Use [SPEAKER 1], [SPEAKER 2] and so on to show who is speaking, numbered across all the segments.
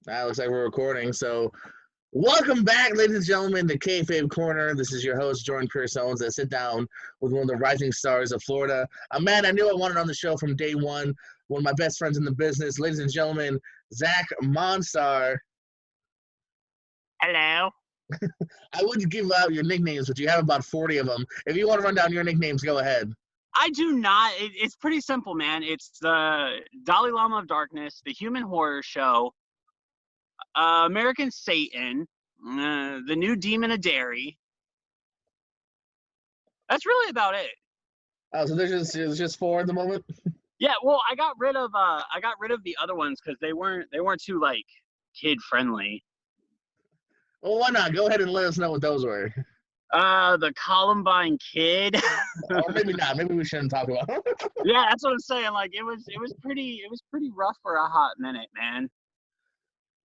[SPEAKER 1] Looks like we're recording. So, welcome back, ladies and gentlemen, to Kayfabe Corner. This is your host, Jordan Pierce Owens. I sit down with one of the rising stars of Florida. A man I knew I wanted on the show from day one. One of my best friends in the business, ladies and gentlemen, Zack Monstar.
[SPEAKER 2] Hello.
[SPEAKER 1] I wouldn't give out your nicknames, but you have about 40 of them. If you want to run down your nicknames, go ahead.
[SPEAKER 2] I do not. It's pretty simple, man. It's the Dalai Lama of Darkness, the Human Horror Show, American Satan, the New Demon of Dairy. That's really about it.
[SPEAKER 1] Oh, so there's just four at the moment.
[SPEAKER 2] Yeah, well, I got rid of the other ones because they weren't too like kid friendly.
[SPEAKER 1] Well, why not? Go ahead and let us know what those were.
[SPEAKER 2] The Columbine Kid.
[SPEAKER 1] Or maybe not. Maybe we shouldn't talk about it.
[SPEAKER 2] Yeah, that's what I'm saying. Like it was pretty rough for a hot minute, man.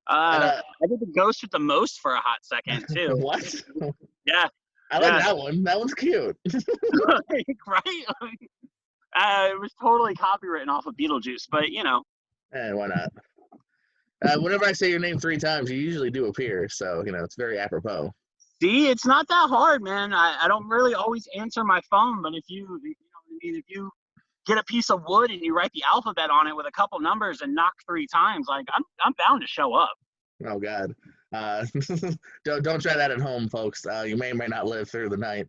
[SPEAKER 2] I did the Ghost with the Most for a hot second too.
[SPEAKER 1] What?
[SPEAKER 2] Yeah.
[SPEAKER 1] I like that one. That one's cute.
[SPEAKER 2] Right? It was totally copywritten off of Beetlejuice, but you know.
[SPEAKER 1] Why not? Whenever I say your name 3 times, you usually do appear, so it's very apropos.
[SPEAKER 2] See, it's not that hard, man. I don't really always answer my phone, but if you get a piece of wood and you write the alphabet on it with a couple numbers and knock 3 times, like I'm bound to show up.
[SPEAKER 1] Oh God. Don't try that at home, folks. You may or may not live through the night.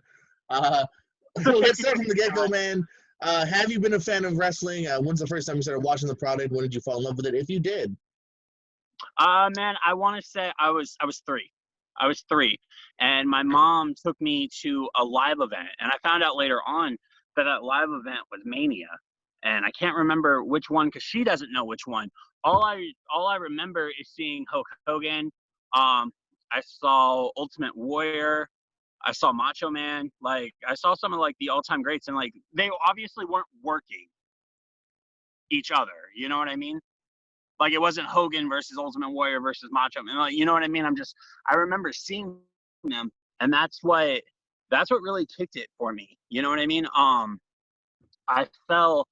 [SPEAKER 1] Let's start from the get-go, man. Have you been a fan of wrestling? When's the first time you started watching the product? When did you fall in love with it? If you did.
[SPEAKER 2] Man, I want to say I was 3. I was 3, and my mom took me to a live event, and I found out later on that live event was Mania, and I can't remember which one because she doesn't know which one. All I remember is seeing Hulk Hogan. I saw Ultimate Warrior. I saw Macho Man. Like I saw some of like the all-time greats, and like they obviously weren't working each other. You know what I mean? Like it wasn't Hogan versus Ultimate Warrior versus Macho Man. Like, you know what I mean? I remember seeing them, and that's what really kicked it for me. You know what I mean? I fell.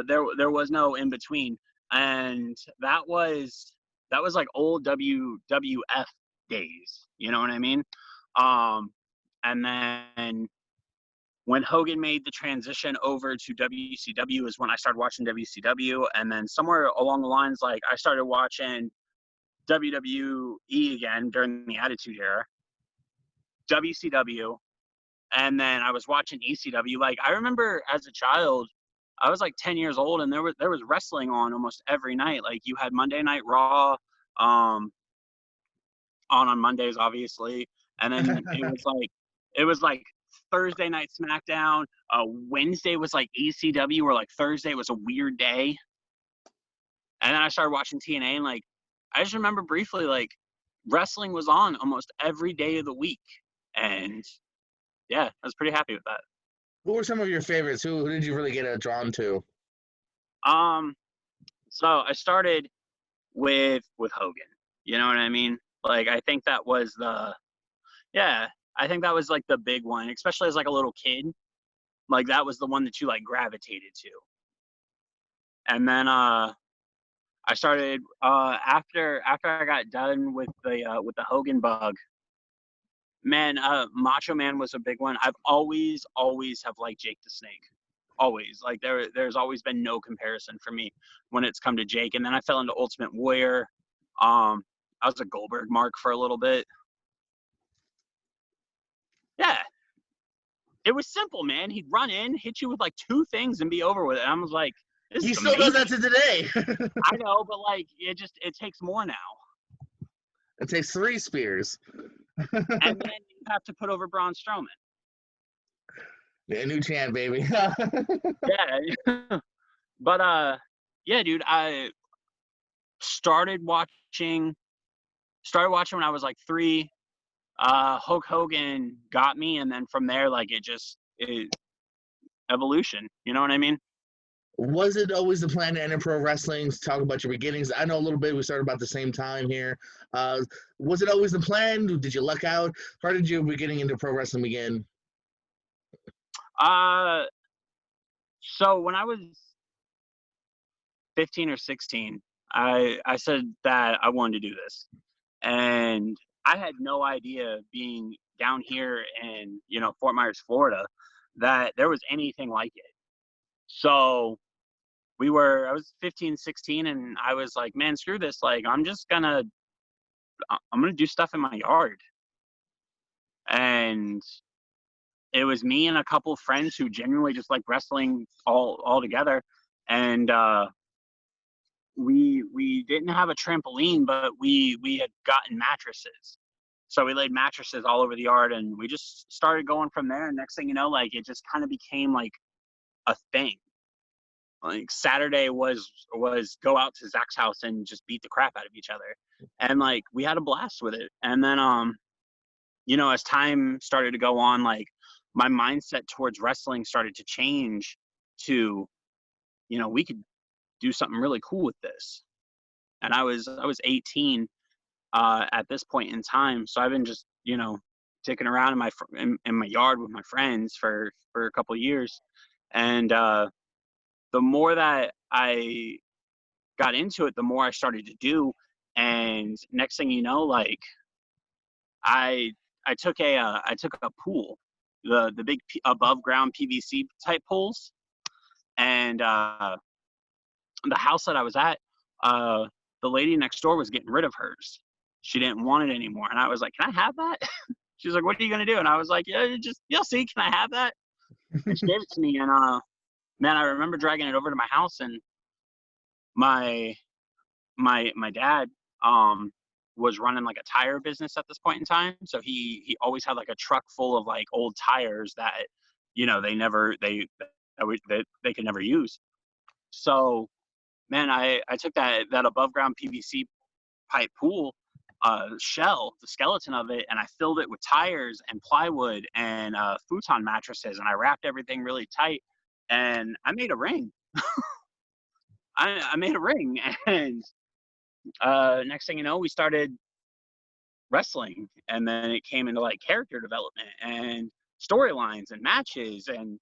[SPEAKER 2] There was no in between, and that was like old WWF days. You know what I mean? And then when Hogan made the transition over to WCW is when I started watching WCW. And then somewhere along the lines, like I started watching WWE again during the Attitude Era, WCW, and then I was watching ECW. Like I remember as a child, I was like 10 years old, and there was wrestling on almost every night. Like you had Monday Night Raw, on Mondays, obviously, and then it was like Thursday night SmackDown. Wednesday was like ECW, or like Thursday was a weird day. And then I started watching TNA, and like I just remember briefly, like wrestling was on almost every day of the week, and yeah, I was pretty happy with that.
[SPEAKER 1] Who were some of your favorites? Who did you really get drawn to?
[SPEAKER 2] So I started with Hogan. You know what I mean? Like I think that was like the big one, especially as like a little kid. Like that was the one that you like gravitated to. And then I started after I got done with the Hogan bug. Man, Macho Man was a big one. I've always have liked Jake the Snake. Always. Like there's always been no comparison for me when it's come to Jake. And then I fell into Ultimate Warrior. I was a Goldberg mark for a little bit. Yeah. It was simple, man. He'd run in, hit you with like 2 things, and be over with it. And I was like, this
[SPEAKER 1] He
[SPEAKER 2] is
[SPEAKER 1] still
[SPEAKER 2] amazing.
[SPEAKER 1] does that to today.
[SPEAKER 2] I know, but like it takes more now.
[SPEAKER 1] It takes 3 spears.
[SPEAKER 2] And then you have to put over Braun Strowman.
[SPEAKER 1] Yeah, new champ, baby.
[SPEAKER 2] Yeah. But yeah, dude, I started watching when I was like 3. Hulk Hogan got me, and then from there, like it evolution. You know what I mean?
[SPEAKER 1] Was it always the plan to enter pro wrestling? To talk about your beginnings. I know a little bit. We started about the same time here. Was it always the plan? Did you luck out? How did you getting into pro wrestling begin?
[SPEAKER 2] So when I was 15 or 16, I said that I wanted to do this, and I had no idea being down here in Fort Myers, Florida, that there was anything like it. So I was 15, 16, and I was like, man, screw this. Like, I'm gonna do stuff in my yard. And it was me and a couple of friends who genuinely just like wrestling all together. And we didn't have a trampoline, but we had gotten mattresses. So we laid mattresses all over the yard, and we just started going from there. And next thing you know, like, it just kind of became like a thing. Like, Saturday was go out to Zach's house and just beat the crap out of each other, and like we had a blast with it. And then as time started to go on, like, my mindset towards wrestling started to change to, we could do something really cool with this. And I was 18 at this point in time, so I've been just ticking around in my yard with my friends for a couple of years. And the more that I got into it, the more I started to do. And next thing you know, like, I I took a pool, the big above ground PVC type pools, and the house that I was at, the lady next door was getting rid of hers. She didn't want it anymore, and I was like, "Can I have that?" She was like, "What are you gonna do?" And I was like, "Yeah, you'll see. Can I have that?" And she gave it to me, and man, I remember dragging it over to my house, and my my dad was running like a tire business at this point in time, so he always had like a truck full of like old tires that they never they could never use. So, man, I took that above ground PVC pipe pool shell, the skeleton of it, and I filled it with tires and plywood and futon mattresses, and I wrapped everything really tight, and I made a ring. I made a ring. And next thing you know, we started wrestling, and then it came into like character development and storylines and matches. And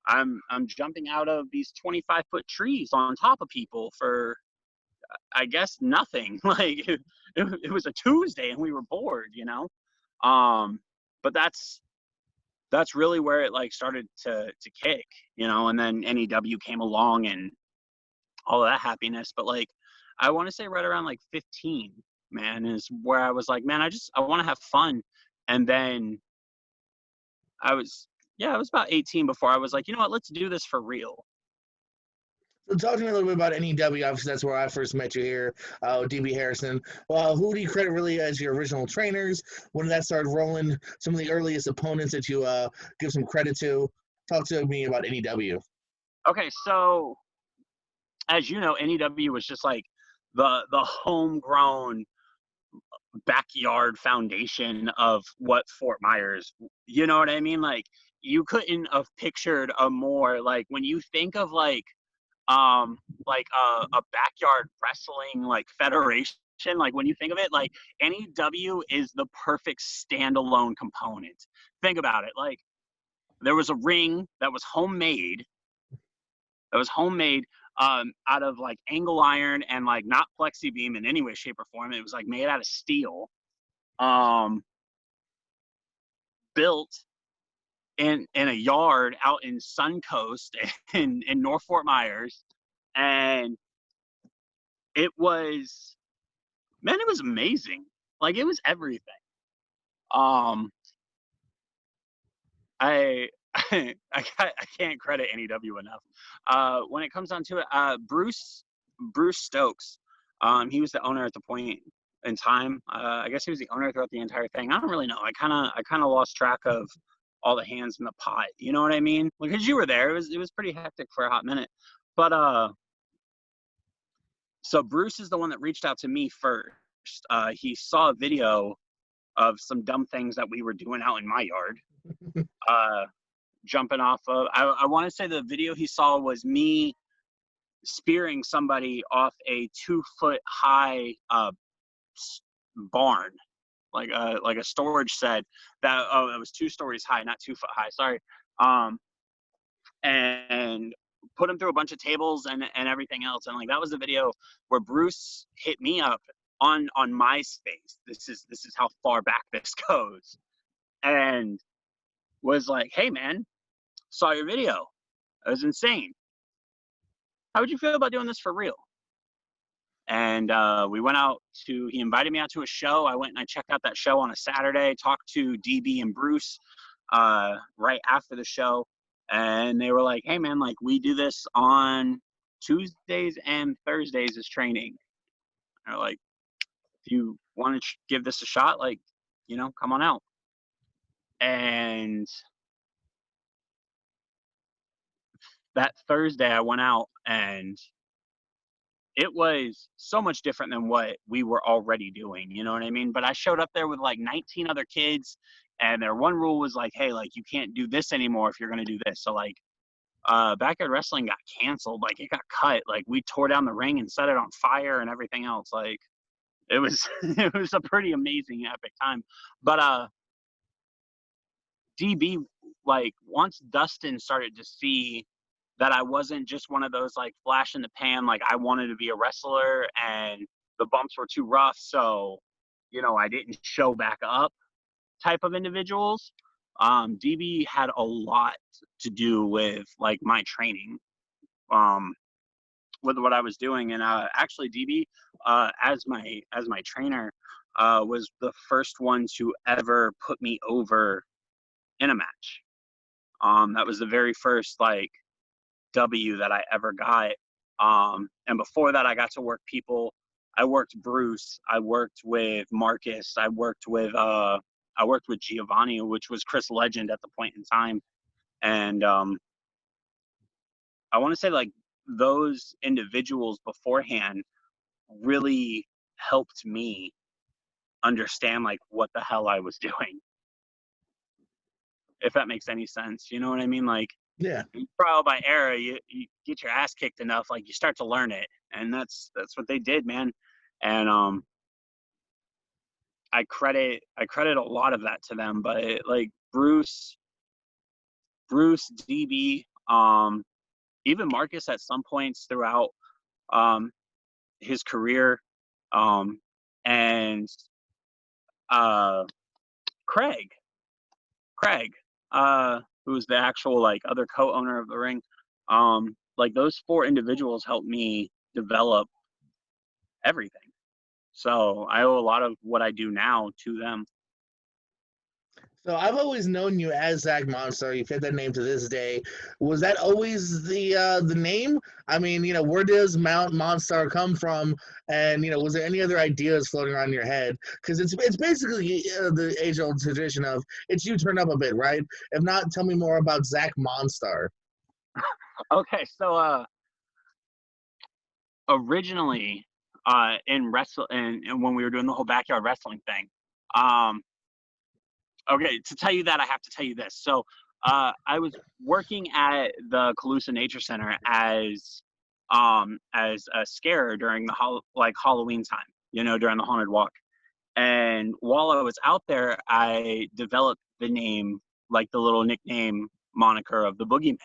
[SPEAKER 2] I'm jumping out of these 25-foot trees on top of people for, I guess, nothing. Like, it was a Tuesday and we were bored. But that's really where it like started to kick. And then NEW came along and all of that happiness. But like, I want to say right around like 15, man, is where I was like, man, I want to have fun. And then I was, yeah, I was about 18 before I was like, you know what, let's do this for real.
[SPEAKER 1] So talk to me a little bit about NEW. Obviously, that's where I first met you here, DB Harrison. Well, who do you credit really as your original trainers? When did that start rolling? Some of the earliest opponents that you give some credit to. Talk to me about NEW.
[SPEAKER 2] Okay, so as you know, NEW was just like the homegrown backyard foundation of what Fort Myers, you know what I mean? Like, you couldn't have pictured a more, like, when you think of like a backyard wrestling like federation, like when you think of it, like, NEW is the perfect standalone component. Think about it. Like, there was a ring that was homemade out of like angle iron and like not plexi beam in any way, shape, or form. It was like made out of steel, um, built in a yard out in Suncoast in North Fort Myers, and it was, man, it was amazing. Like, it was everything. Um, I I can't credit NEW enough. When it comes down to it, Bruce Stokes, he was the owner at the point in time. I guess he was the owner throughout the entire thing. I don't really know. I kind of lost track of all the hands in the pot. You know what I mean? Because you were there. It was pretty hectic for a hot minute. But so Bruce is the one that reached out to me first. He saw a video of some dumb things that we were doing out in my yard. Uh, Jumping off of, I want to say the video he saw was me spearing somebody off a 2-foot high barn, like a storage shed that it was 2 stories high, not 2 foot high. Sorry. And put him through a bunch of tables and everything else. And like that was the video where Bruce hit me up on MySpace. This is how far back this goes, and was like, "Hey man, saw your video. It was insane. How would you feel about doing this for real?" And we went out to. He invited me out to a show. I went and I checked out that show on a Saturday. Talked to DB and Bruce right after the show, and they were like, "Hey man, like we do this on Tuesdays and Thursdays as training. They're like, if you want to give this a shot, like, come on out." And that Thursday I went out, and it was so much different than what we were already doing, you know what I mean? But I showed up there with like 19 other kids, and their one rule was like, "Hey, like you can't do this anymore if you're gonna do this." So like backyard wrestling got canceled, like it got cut, like we tore down the ring and set it on fire and everything else. Like it was it was a pretty amazing epic time. But DB, like once Dustin started to see that I wasn't just one of those like flash in the pan, like I wanted to be a wrestler and the bumps were too rough, so I didn't show back up type of individuals. DB had a lot to do with like my training, with what I was doing, and actually DB, as my trainer, was the first one to ever put me over in a match. That was the very first like W that I ever got. And before that, I got to work people. I worked Bruce. I worked with Marcus. I worked with Giovanni, which was Chris Legend at the point in time. And I want to say like those individuals beforehand really helped me understand like what the hell I was doing, if that makes any sense. You know what I mean? Like
[SPEAKER 1] Yeah.
[SPEAKER 2] trial by error, you get your ass kicked enough, like you start to learn it, and that's what they did, man. And I credit a lot of that to them, but like Bruce, DB, even Marcus at some points throughout um, his career, um, and uh, Craig, who's the actual like other co-owner of the ring. Like those four individuals helped me develop everything. So I owe a lot of what I do now to them.
[SPEAKER 1] So I've always known you as Zack Monstar. You've had that name to this day. Was that always the name? I mean, where does Mount Monstar come from? And was there any other ideas floating around in your head? Because it's basically the age old tradition of it's you turn up a bit, right? If not, tell me more about Zack Monstar.
[SPEAKER 2] Okay, so originally in wrestle and when we were doing the whole backyard wrestling thing, um, okay, to tell you that I have to tell you this. So I was working at the Calusa Nature Center as a scarer during the Halloween time, during the haunted walk. And while I was out there, I developed the name, like the little nickname moniker of the Boogeyman,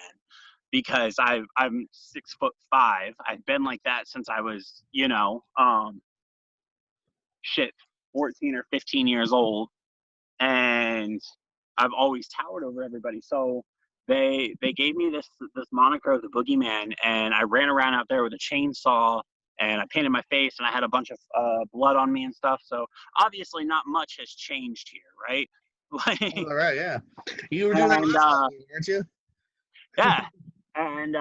[SPEAKER 2] because I'm 6'5". I've been like that since I was, 14 or 15 years old, and I've always towered over everybody. So they gave me this moniker of the Boogeyman, and I ran around out there with a chainsaw, and I painted my face, and I had a bunch of blood on me and stuff. So obviously, not much has changed here, right?
[SPEAKER 1] All
[SPEAKER 2] Like,
[SPEAKER 1] right, yeah. You were doing that
[SPEAKER 2] and
[SPEAKER 1] last time, weren't you?
[SPEAKER 2] yeah, and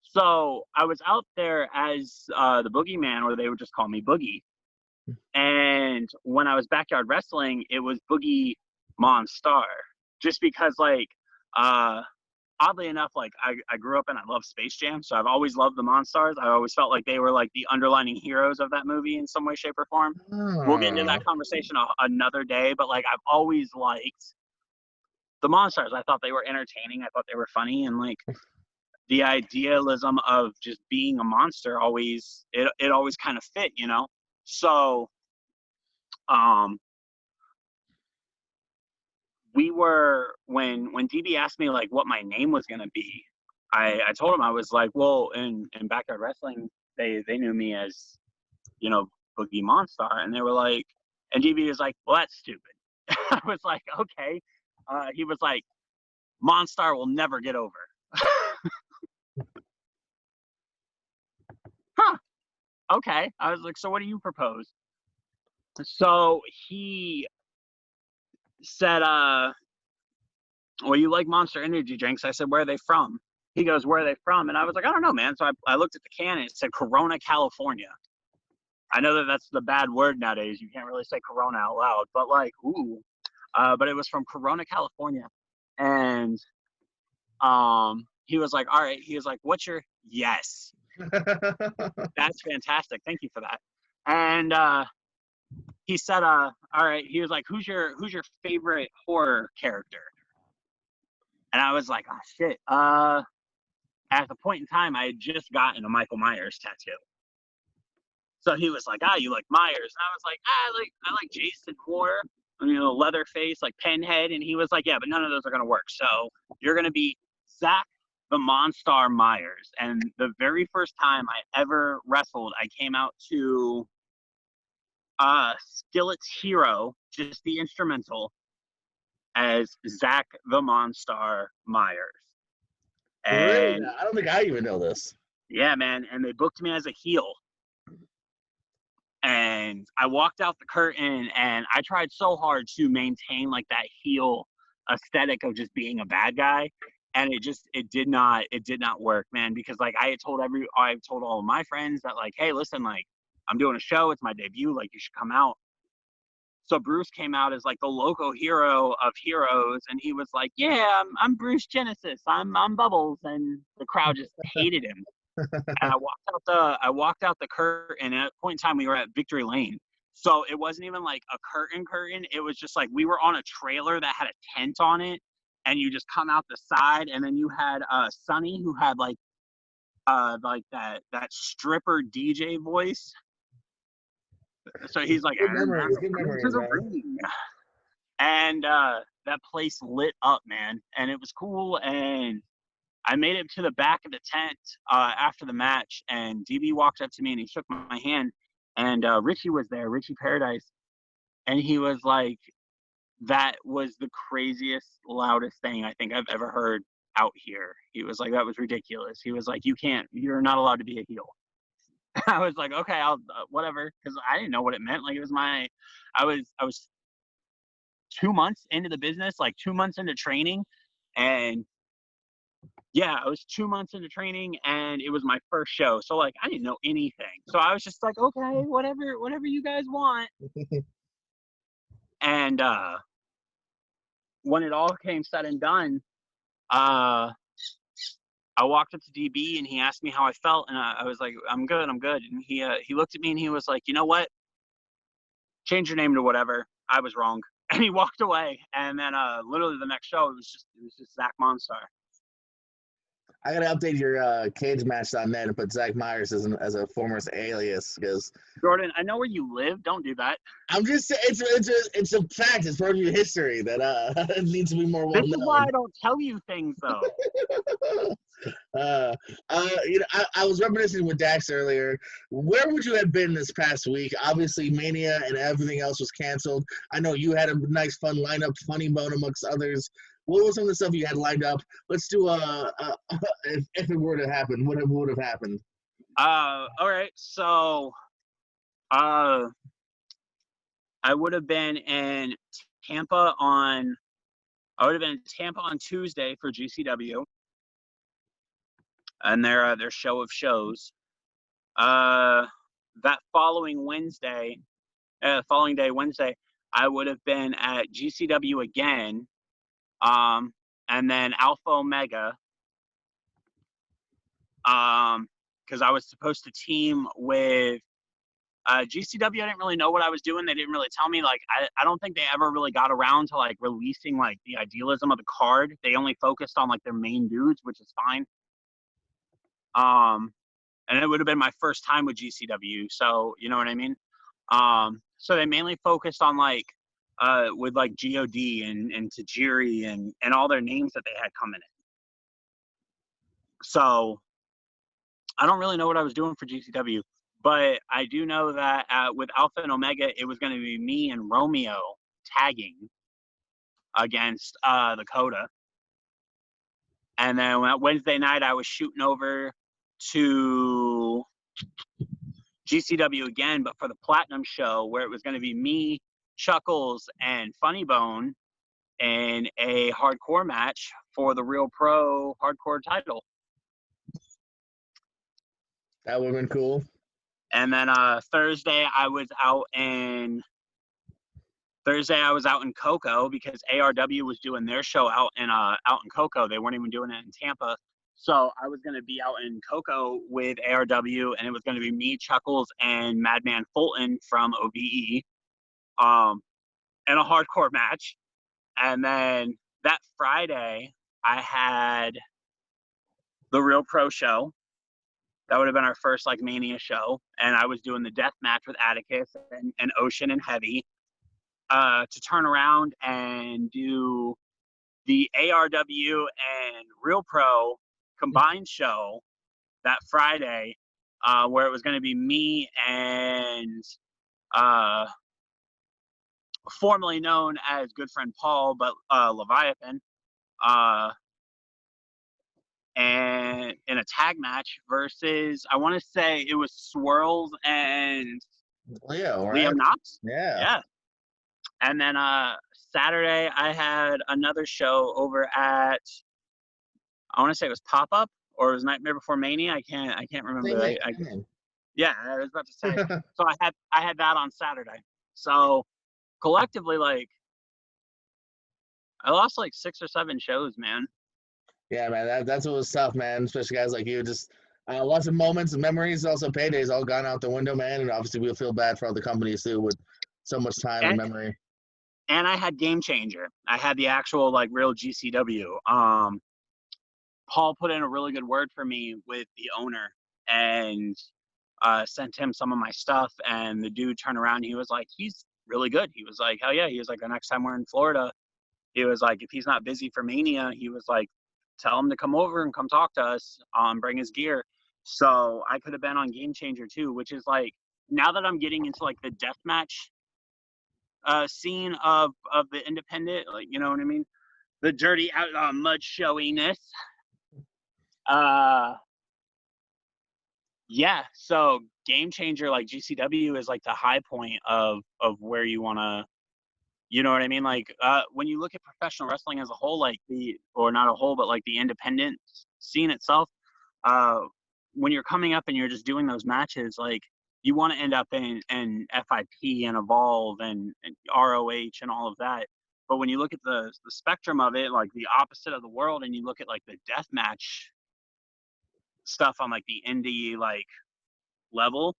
[SPEAKER 2] so I was out there as the Boogeyman, or they would just call me Boogie. And when I was backyard wrestling, it was Boogie Monstar, just because like oddly enough, like I grew up and I love Space Jam, so I've always loved the Monstars. I always felt like they were like the underlining heroes of that movie in some way, shape, or form. We'll get into
[SPEAKER 1] Oh.
[SPEAKER 2] that conversation another day, but like I've always liked the Monstars. I thought they were entertaining. I thought they were funny, and like the idealism of just being a monster always it always kind of fit. So um we were when DB asked me like what my name was gonna be, I told him, I was like, well, in Backyard Wrestling, they knew me as, you know, Boogie Monstar, and they were like, and DB was like, well, that's stupid. I was like, okay. He was like, Monstar will never get over. Huh. Okay. I was like, so what do you propose? So he said, well, you like Monster Energy drinks. I said, where are they from? He goes, where are they from? And I was like, I don't know, man. So I looked at the can and it said Corona, California. I know that that's the bad word nowadays. You can't really say Corona out loud, but like, ooh. But it was from Corona, California. And he was like, all right. He was like, what's your, yes. That's fantastic. Thank you for that. And he said, all right. He was like, who's your favorite horror character? And I was like, oh shit. At the point in time, I had just gotten a Michael Myers tattoo. So he was like, you like Myers? And I was like, I like Jason more, you know, Leatherface, like Pinhead. And he was like, yeah, but none of those are gonna work. So you're gonna be Zack the Monstar Myers. And the very first time I ever wrestled, I came out to Skillet's Hero, just the instrumental, as Zack the Monstar Myers.
[SPEAKER 1] Really?
[SPEAKER 2] And
[SPEAKER 1] I don't think I even know this.
[SPEAKER 2] yeah, man. And they booked me as a heel. And I walked out the curtain and I tried so hard to maintain like that heel aesthetic of just being a bad guy. And it did not work, man, because like I told all of my friends that like, hey, listen, like I'm doing a show, it's my debut, like you should come out. So Bruce came out as like the local hero of heroes, and he was like, yeah, I'm Bruce Genesis, I'm Bubbles, and the crowd just hated him. And I walked out the curtain, and at a point in time we were at Victory Lane. So it wasn't even like a curtain. It was just like we were on a trailer that had a tent on it, and you just come out the side, and then you had Sonny, who had like that stripper DJ voice. So he's like,
[SPEAKER 1] Good
[SPEAKER 2] and
[SPEAKER 1] memories,
[SPEAKER 2] to the ring. And that place lit up, man, and it was cool. And I made it to the back of the tent after the match, and DB walked up to me and he shook my hand, and Richie was there, Richie Paradise, and he was like, that was the craziest, loudest thing I think I've ever heard out here. He was like, that was ridiculous. He was like, you're not allowed to be a heel. I was like, okay, I'll whatever, because I didn't know what it meant. Like it was I was 2 months into the business, like 2 months into training, and yeah, I was 2 months into training, and it was my first show. So like I didn't know anything. So I was just like, okay, whatever you guys want. And when it all came said and done, I walked up to DB and he asked me how I felt, and I was like, I'm good. And he looked at me and he was like, you know what? Change your name to whatever. I was wrong. And he walked away. And then literally the next show, it was just Zack Monstar.
[SPEAKER 1] I gotta update your cagematch.net and put Zack Myers as a former alias, because
[SPEAKER 2] Jordan, I know where you live. Don't do that.
[SPEAKER 1] I'm just saying it's a fact. It's part of your history that it needs to be more well known.
[SPEAKER 2] This is why I don't tell you things, though.
[SPEAKER 1] You know, I was reminiscing with Dax earlier. Where would you have been this past week? Obviously, Mania and everything else was canceled. I know you had a nice, fun lineup, Funny Bone amongst others. What was some of the stuff you had lined up? Let's do if it were to happen, what would have happened?
[SPEAKER 2] All right. So, I would have been in Tampa on Tuesday for GCW and their show of shows. That following day, Wednesday, I would have been at GCW again, and then Alpha Omega, because I was supposed to team with GCW. I didn't really know what I was doing. They didn't really tell me. Like, I don't think they ever really got around to like releasing like the idealism of the card. They only focused on like their main dudes, which is fine. And it would have been my first time with GCW, so you know what I mean. So they mainly focused on like with like God and Tajiri and all their names that they had coming in. So I don't really know what I was doing for GCW, but I do know that with Alpha and Omega, it was going to be me and Romeo tagging against Dakota. And then Wednesday night, I was shooting over to GCW again, but for the Platinum show, where it was going to be me, Chuckles, and Funny Bone in a hardcore match for the Real Pro hardcore title.
[SPEAKER 1] That would have been cool.
[SPEAKER 2] And then Thursday I was out in Cocoa because ARW was doing their show out in Cocoa. They weren't even doing it in Tampa. So I was going to be out in Cocoa with ARW, and it was going to be me, Chuckles, and Madman Fulton from OVE in a hardcore match. And then that Friday, I had the Real Pro show. That would have been our first like Mania show. And I was doing the death match with Atticus and Ocean and Heavy to turn around and do the ARW and Real Pro combined show that Friday, where it was going to be me and formerly known as good friend Paul, but Leviathan, and in a tag match versus, I want to say it was Swirls and
[SPEAKER 1] Leo, right?
[SPEAKER 2] Liam Knox.
[SPEAKER 1] Yeah.
[SPEAKER 2] And then Saturday I had another show over at, I want to say it was Pop Up or it was Nightmare Before Mania. I can't remember. Yeah, I was about to say. So I had that on Saturday. So collectively, like, I lost like 6 or 7 shows, man.
[SPEAKER 1] Yeah, man, that's what was tough, man. Especially guys like you, just lots of moments and memories. Also, paydays all gone out the window, man. And obviously, we'll feel bad for other companies too, with so much time and memory.
[SPEAKER 2] And I had Game Changer. I had the actual like real GCW. Paul put in a really good word for me with the owner and sent him some of my stuff. And the dude turned around. And he was like, he's really good. He was like, hell yeah. He was like, the next time we're in Florida, he was like, if he's not busy for Mania, he was like, tell him to come over and come talk to us, bring his gear. So I could have been on Game Changer too, which is like, now that I'm getting into like the deathmatch scene of the independent, like, you know what I mean? The dirty outlaw mud showiness. Yeah, so Game Changer, like GCW is like the high point of where you want to, you know what I mean? Like when you look at professional wrestling as a whole, like or not a whole, but like the independent scene itself, when you're coming up and you're just doing those matches, like you want to end up in FIP and Evolve and ROH and all of that. But when you look at the spectrum of it, like the opposite of the world, and you look at like the death match stuff on like the indie like level,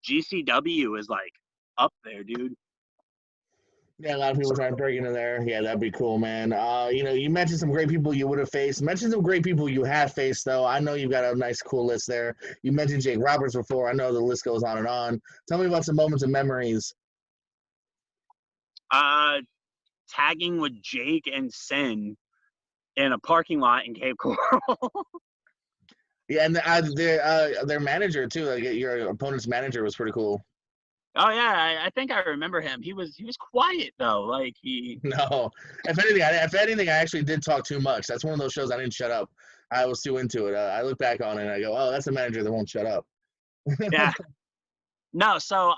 [SPEAKER 2] GCW is like up there, dude.
[SPEAKER 1] Yeah, a lot of people trying to break into there. Yeah, that'd be cool, man. You mentioned some great people you would have faced. Mention some great people you have faced, though. I know you've got a nice, cool list there. You mentioned Jake Roberts before. I know the list goes on and on. Tell me about some moments and memories.
[SPEAKER 2] Tagging with Jake and Sin in a parking lot in Cape Coral.
[SPEAKER 1] Yeah, and their manager too. Like your opponent's manager was pretty cool.
[SPEAKER 2] Oh yeah, I think I remember him. He was quiet though. Like he.
[SPEAKER 1] No, if anything, I actually did talk too much. That's one of those shows I didn't shut up. I was too into it. I look back on it and I go, oh, that's a manager that won't shut up.
[SPEAKER 2] Yeah. No, so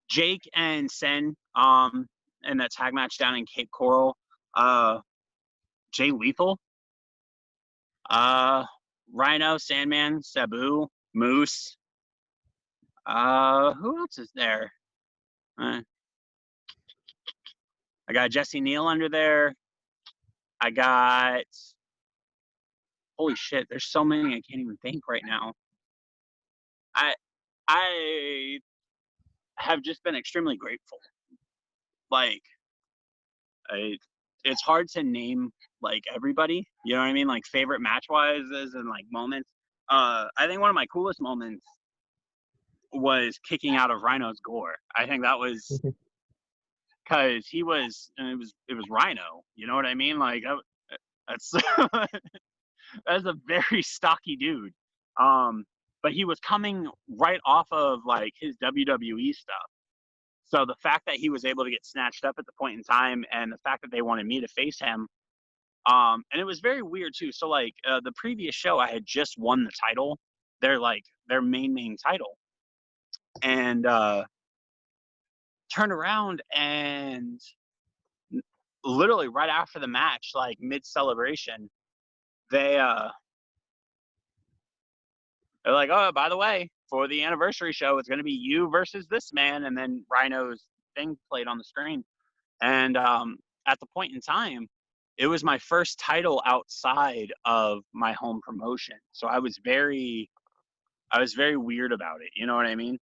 [SPEAKER 2] Jake and Sen in that tag match down in Cape Coral, Jay Lethal, Rhino, Sandman, Sabu, Moose. Who else is there? I got Jesse Neal under there. I got, holy shit, there's so many I can't even think right now. I have just been extremely grateful. Like, it's hard to name like everybody, you know what I mean? Like favorite match wise and like moments. I think one of my coolest moments was kicking out of Rhino's gore. I think that was because it was Rhino, you know what I mean? Like that's That's a very stocky dude. But he was coming right off of like his WWE stuff. So the fact that he was able to get snatched up at the point in time, and the fact that they wanted me to face him, and it was very weird too. So like the previous show, I had just won the title, their main title, and turned around and literally right after the match, like mid celebration, they they're like, oh, by the way, for the anniversary show, it's going to be you versus this man. And then Rhino's thing played on the screen. And at the point in time, it was my first title outside of my home promotion. So I was very weird about it. You know what I mean?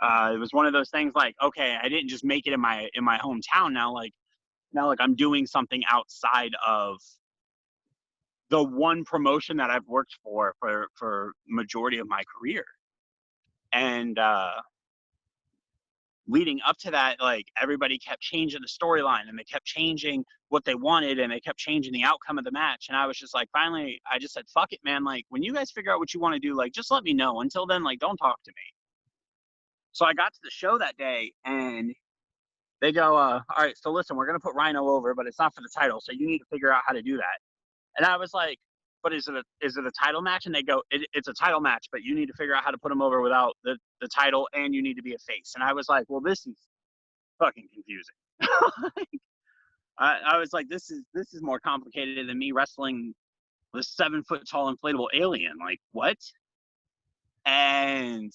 [SPEAKER 2] It was one of those things like, okay, I didn't just make it in my hometown. Now like I'm doing something outside of the one promotion that I've worked for majority of my career. And leading up to that, like everybody kept changing the storyline and they kept changing what they wanted and they kept changing the outcome of the match. And I was just like, finally, I just said, fuck it, man. Like when you guys figure out what you want to do, like just let me know. Until then, like don't talk to me. So I got to the show that day and they go, all right, so listen, we're going to put Rhino over, but it's not for the title. So you need to figure out how to do that. And I was like, but is it a title match? And they go, it's a title match, but you need to figure out how to put him over without the title, and you need to be a face. And I was like, well, this is fucking confusing. I was like, this is more complicated than me wrestling the 7-foot tall inflatable alien. Like, what? And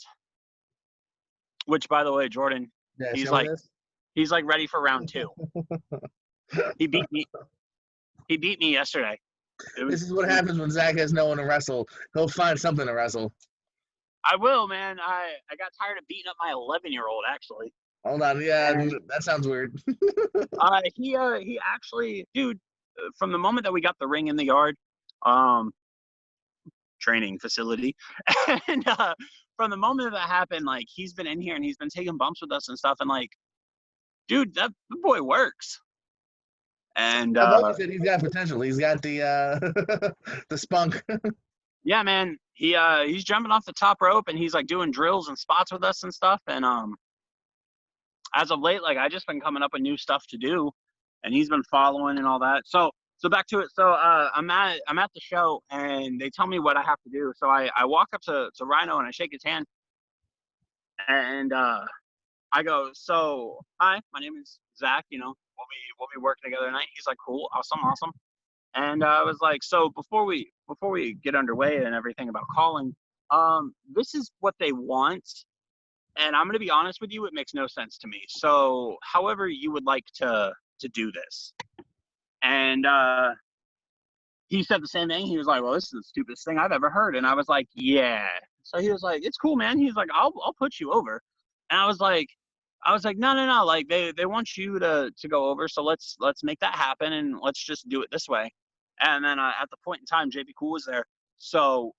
[SPEAKER 2] which, by the way, Jordan,
[SPEAKER 1] Yeah,
[SPEAKER 2] he's like ready for round 2. He beat me yesterday.
[SPEAKER 1] This is what happens when Zach has no one to wrestle. He'll find something to wrestle.
[SPEAKER 2] I will, man. I got tired of beating up my 11-year-old, actually.
[SPEAKER 1] Hold on, yeah, that sounds weird.
[SPEAKER 2] He actually, dude, from the moment that we got the ring in the yard, training facility, and from the moment that happened, like he's been in here and he's been taking bumps with us and stuff, and like, dude, that boy works. And
[SPEAKER 1] like you said, he's got potential. He's got the the spunk.
[SPEAKER 2] Yeah, man. He's jumping off the top rope and he's like doing drills and spots with us and stuff. And as of late, like I just been coming up with new stuff to do, and he's been following and all that. So back to it. So I'm at the show and they tell me what I have to do. So I walk up to Rhino and I shake his hand, and I go, so hi, my name is Zach. You know, we'll be working together tonight. He's like, cool, awesome. And I was like, so before we get underway and everything about calling, this is what they want. And I'm going to be honest with you, it makes no sense to me. So however you would like to do this. And he said the same thing. He was like, well, this is the stupidest thing I've ever heard. And I was like, yeah. So he was like, it's cool, man. He's like, I'll put you over. And I was like, no. Like they want you to go over. So let's make that happen and let's just do it this way. And then at the point in time, JB Cool was there. So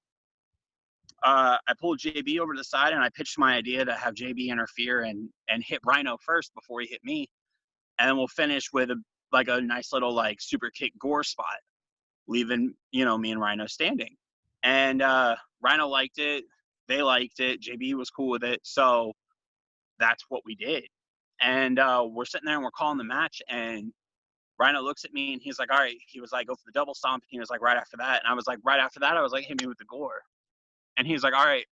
[SPEAKER 2] I pulled JB over to the side and I pitched my idea to have JB interfere and hit Rhino first before he hit me. And then we'll finish with a nice little like super kick gore spot, leaving, you know, me and Rhino standing. And Rhino liked it. They liked it. JB was cool with it. So that's what we did. And we're sitting there and we're calling the match, and Rhino looks at me and he's like, all right. He was like, go for the double stomp. He was like, right after that. And I was like, right after that, I was like, hit me with the gore. And he's like, all right.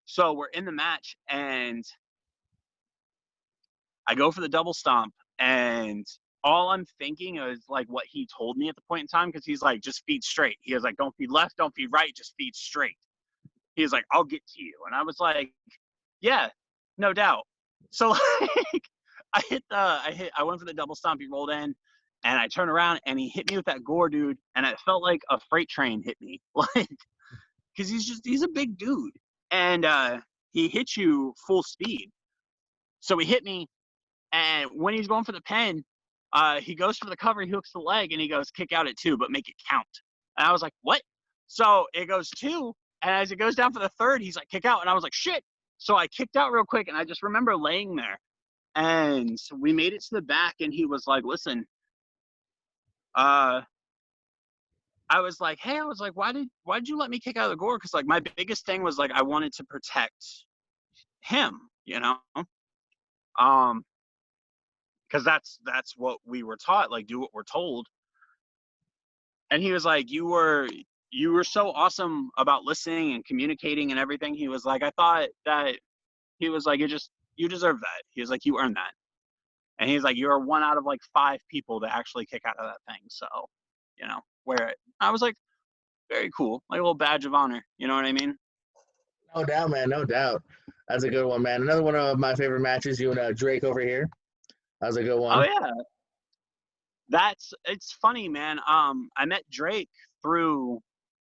[SPEAKER 2] So we're in the match and I go for the double stomp, and all I'm thinking is like what he told me at the point in time, because he's like, just feet straight. He was like, don't feed left, don't feed right, just feet straight. He was like, I'll get to you. And I was like, yeah, no doubt. So like I went for the double stomp, he rolled in, and I turned around and he hit me with that gore, dude, and it felt like a freight train hit me. Like, because he's a big dude. And he hits you full speed. So he hit me, and when he's going for the pin, he goes for the cover, he hooks the leg, and he goes, kick out at 2, but make it count. And I was like, what? So it goes 2, and as it goes down for the 3rd, he's like, kick out. And I was like, shit. So I kicked out real quick, and I just remember laying there. And we made it to the back, and he was like, listen, I was like, hey, I was like, why'd you let me kick out of the gore? Because like my biggest thing was like I wanted to protect him, you know, um, because that's what we were taught, like do what we're told. And he was like, you were so awesome about listening and communicating and everything. He was like, I thought that he was like, you deserve that. He was like, you earned that. And he's like, you're one out of like 5 people to actually kick out of that thing. So, wear it. I was like, very cool, like a little badge of honor. You know what I mean?
[SPEAKER 1] No doubt, man. No doubt. That's a good one, man. Another one of my favorite matches. You and Drake over here. That was a good
[SPEAKER 2] Oh
[SPEAKER 1] one.
[SPEAKER 2] yeah, it's funny, man. I met Drake through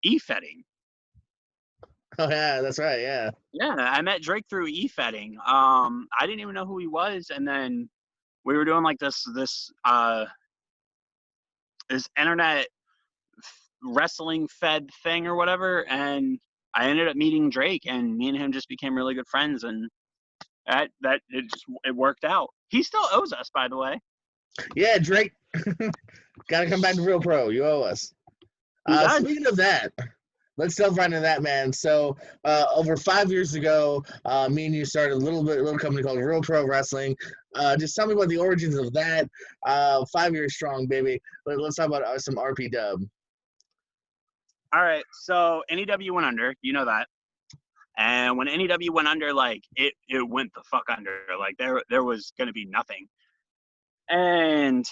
[SPEAKER 2] e-fetting.
[SPEAKER 1] Oh yeah, that's right. Yeah.
[SPEAKER 2] Yeah, I met Drake through e-fetting. I didn't even know who he was, and then we were doing like this internet wrestling fed thing or whatever, and I ended up meeting Drake, and me and him just became really good friends, and it worked out. He still owes us, by the way.
[SPEAKER 1] Yeah, Drake. Got to come back to Real Pro. You owe us.
[SPEAKER 2] He does.
[SPEAKER 1] Speaking of that, let's delve right into that, man. So, over 5 years ago, me and you started a little company called Real Pro Wrestling. Just tell me about the origins of that. 5 years strong, baby. Let's talk about some RP dub.
[SPEAKER 2] All right, so NEW went under, you know that. And when NEW went under, like it went the fuck under. Like there was gonna be nothing. And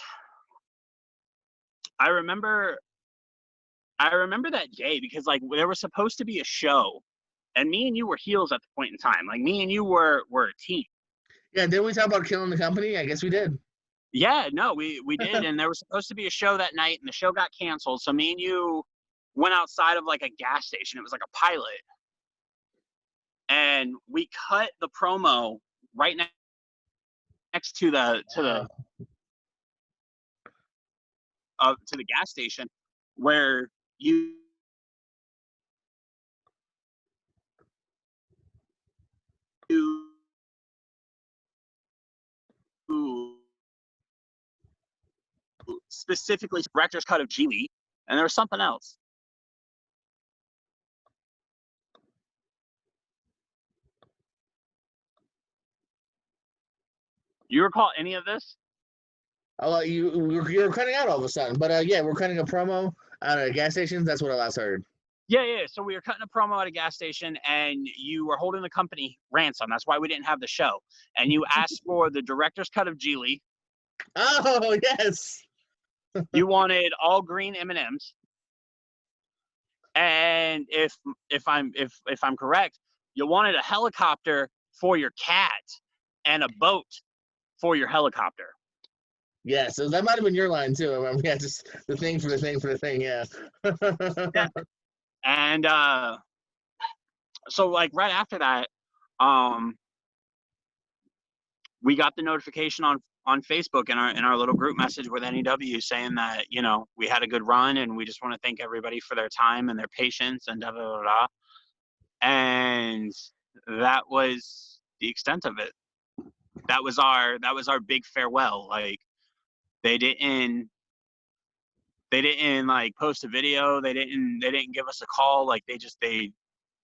[SPEAKER 2] I remember that day because like there was supposed to be a show, and me and you were heels at the point in time. Like me and you were a team.
[SPEAKER 1] Yeah, did we talk about killing the company? I guess we did.
[SPEAKER 2] Yeah, no, we did, and there was supposed to be a show that night, and the show got canceled. So me and you went outside of like a gas station. It was like a pilot, and we cut the promo right next to the to the gas station where you specifically director's cut of Geely, and there was something else. You recall any of this?
[SPEAKER 1] Oh, you're cutting out all of a sudden, but yeah, we're cutting a promo out of gas stations. That's what I last heard.
[SPEAKER 2] Yeah. So we were cutting a promo at a gas station, and you were holding the company ransom. That's why we didn't have the show. And you asked for the director's cut of Geely.
[SPEAKER 1] Oh yes.
[SPEAKER 2] You wanted all green M&Ms. And if I'm correct, you wanted a helicopter for your cat and a boat for your helicopter.
[SPEAKER 1] Yeah, so that might have been your line too. I mean, yeah, just the thing for the thing for the thing. Yeah.
[SPEAKER 2] Yeah. And so like right after that, we got the notification on Facebook in our little group message with NEW saying that we had a good run, and we just want to thank everybody for their time and their patience and da da da da. And that was the extent of it. That was our big farewell. Like they didn't like post a video. They didn't give us a call. Like it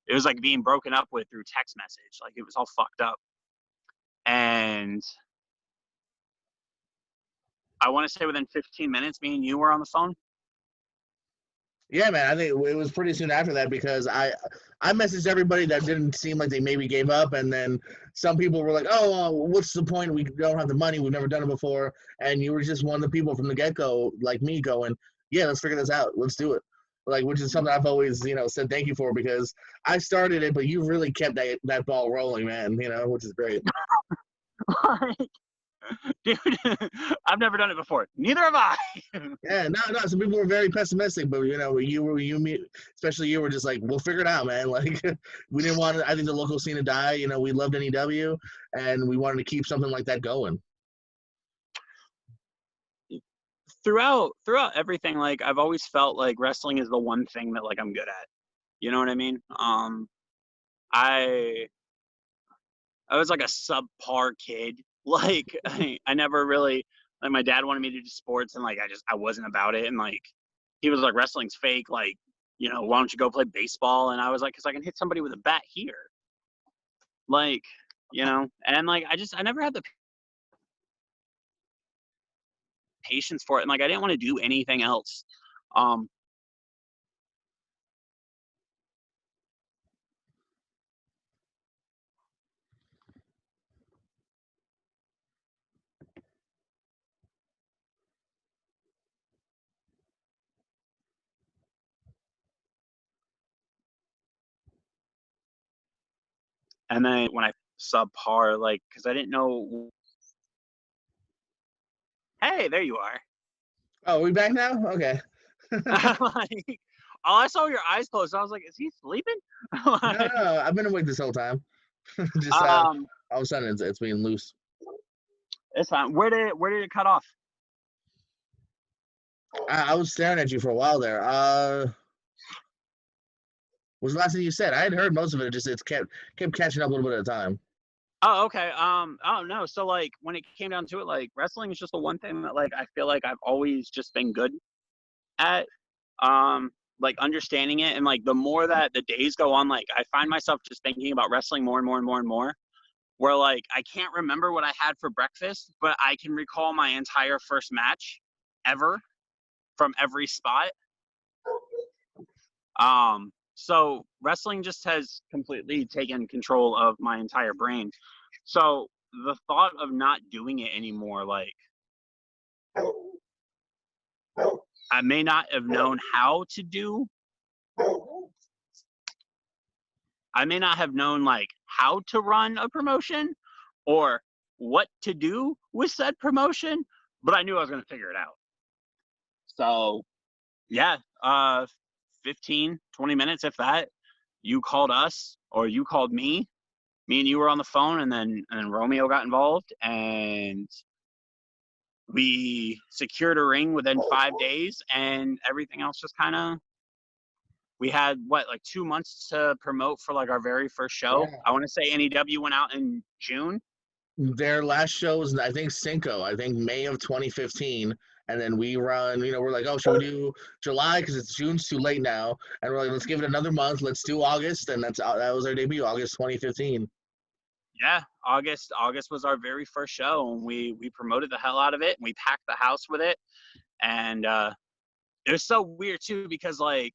[SPEAKER 2] was like being broken up with through text message. Like it was all fucked up. And I want to say within 15 minutes, me and you were on the phone.
[SPEAKER 1] Yeah, man, I think it was pretty soon after that because I messaged everybody that didn't seem like they maybe gave up, and then some people were like, "Oh, what's the point? We don't have the money. We've never done it before." And you were just one of the people from the get go, like me, going, "Yeah, let's figure this out. Let's do it." Like, which is something I've always said thank you for because I started it, but you really kept that ball rolling, man. Which is great.
[SPEAKER 2] Dude, I've never done it before. Neither have I.
[SPEAKER 1] Yeah, no. Some people were very pessimistic, but especially you were just like, we'll figure it out, man. Like, we didn't want, I think, the local scene to die. We loved NEW, and we wanted to keep something like that going.
[SPEAKER 2] Throughout everything, like I've always felt like wrestling is the one thing that like I'm good at. You know what I mean? I was like a subpar kid. Like I never really, like, my dad wanted me to do sports, and like I wasn't about it, and like he was like, wrestling's fake. Like, you know, why don't you go play baseball? And I was like, because I can hit somebody with a bat here. Like, you know, and like, I never had the patience for it. And like, I didn't want to do anything else. And then when I subpar, like, because I didn't know. Hey, there you are.
[SPEAKER 1] Oh, we back now? Okay.
[SPEAKER 2] Like, all I saw were your eyes closed. I was like, is he sleeping?
[SPEAKER 1] No,
[SPEAKER 2] Like,
[SPEAKER 1] no, I've been awake this whole time. Just
[SPEAKER 2] um,
[SPEAKER 1] all of a sudden it's being loose.
[SPEAKER 2] it's fine. Where did it cut off?
[SPEAKER 1] I was staring at you for a while there. What was the last thing you said? I had heard most of it. It kept catching up a little bit at a time.
[SPEAKER 2] Oh, okay. Oh no. So like when it came down to it, like wrestling is just the one thing that like I feel like I've always just been good at. Like understanding it, and like the more that the days go on, like I find myself just thinking about wrestling more and more and more and more. Where like I can't remember what I had for breakfast, but I can recall my entire first match ever from every spot. So wrestling just has completely taken control of my entire brain. So the thought of not doing it anymore, like I may not have known how to do. I may not have known like how to run a promotion or what to do with said promotion, but I knew I was going to figure it out. So yeah, 15, 20 minutes, if that, you called us or you called me. Me and you were on the phone, and then Romeo got involved, and we secured a ring within 5 days, and everything else just kind of. We had what, like 2 months to promote for like our very first show.
[SPEAKER 1] Yeah.
[SPEAKER 2] I want to say NEW went out in June.
[SPEAKER 1] Their last show was, I think, Cinco. I think May of 2015. And then we run, we're like, oh, should we do July? Because it's June's too late now. And we're like, let's give it another month. Let's do August. And that was our debut, August 2015.
[SPEAKER 2] Yeah, August was our very first show, and we promoted the hell out of it, and we packed the house with it. And it was so weird too, because like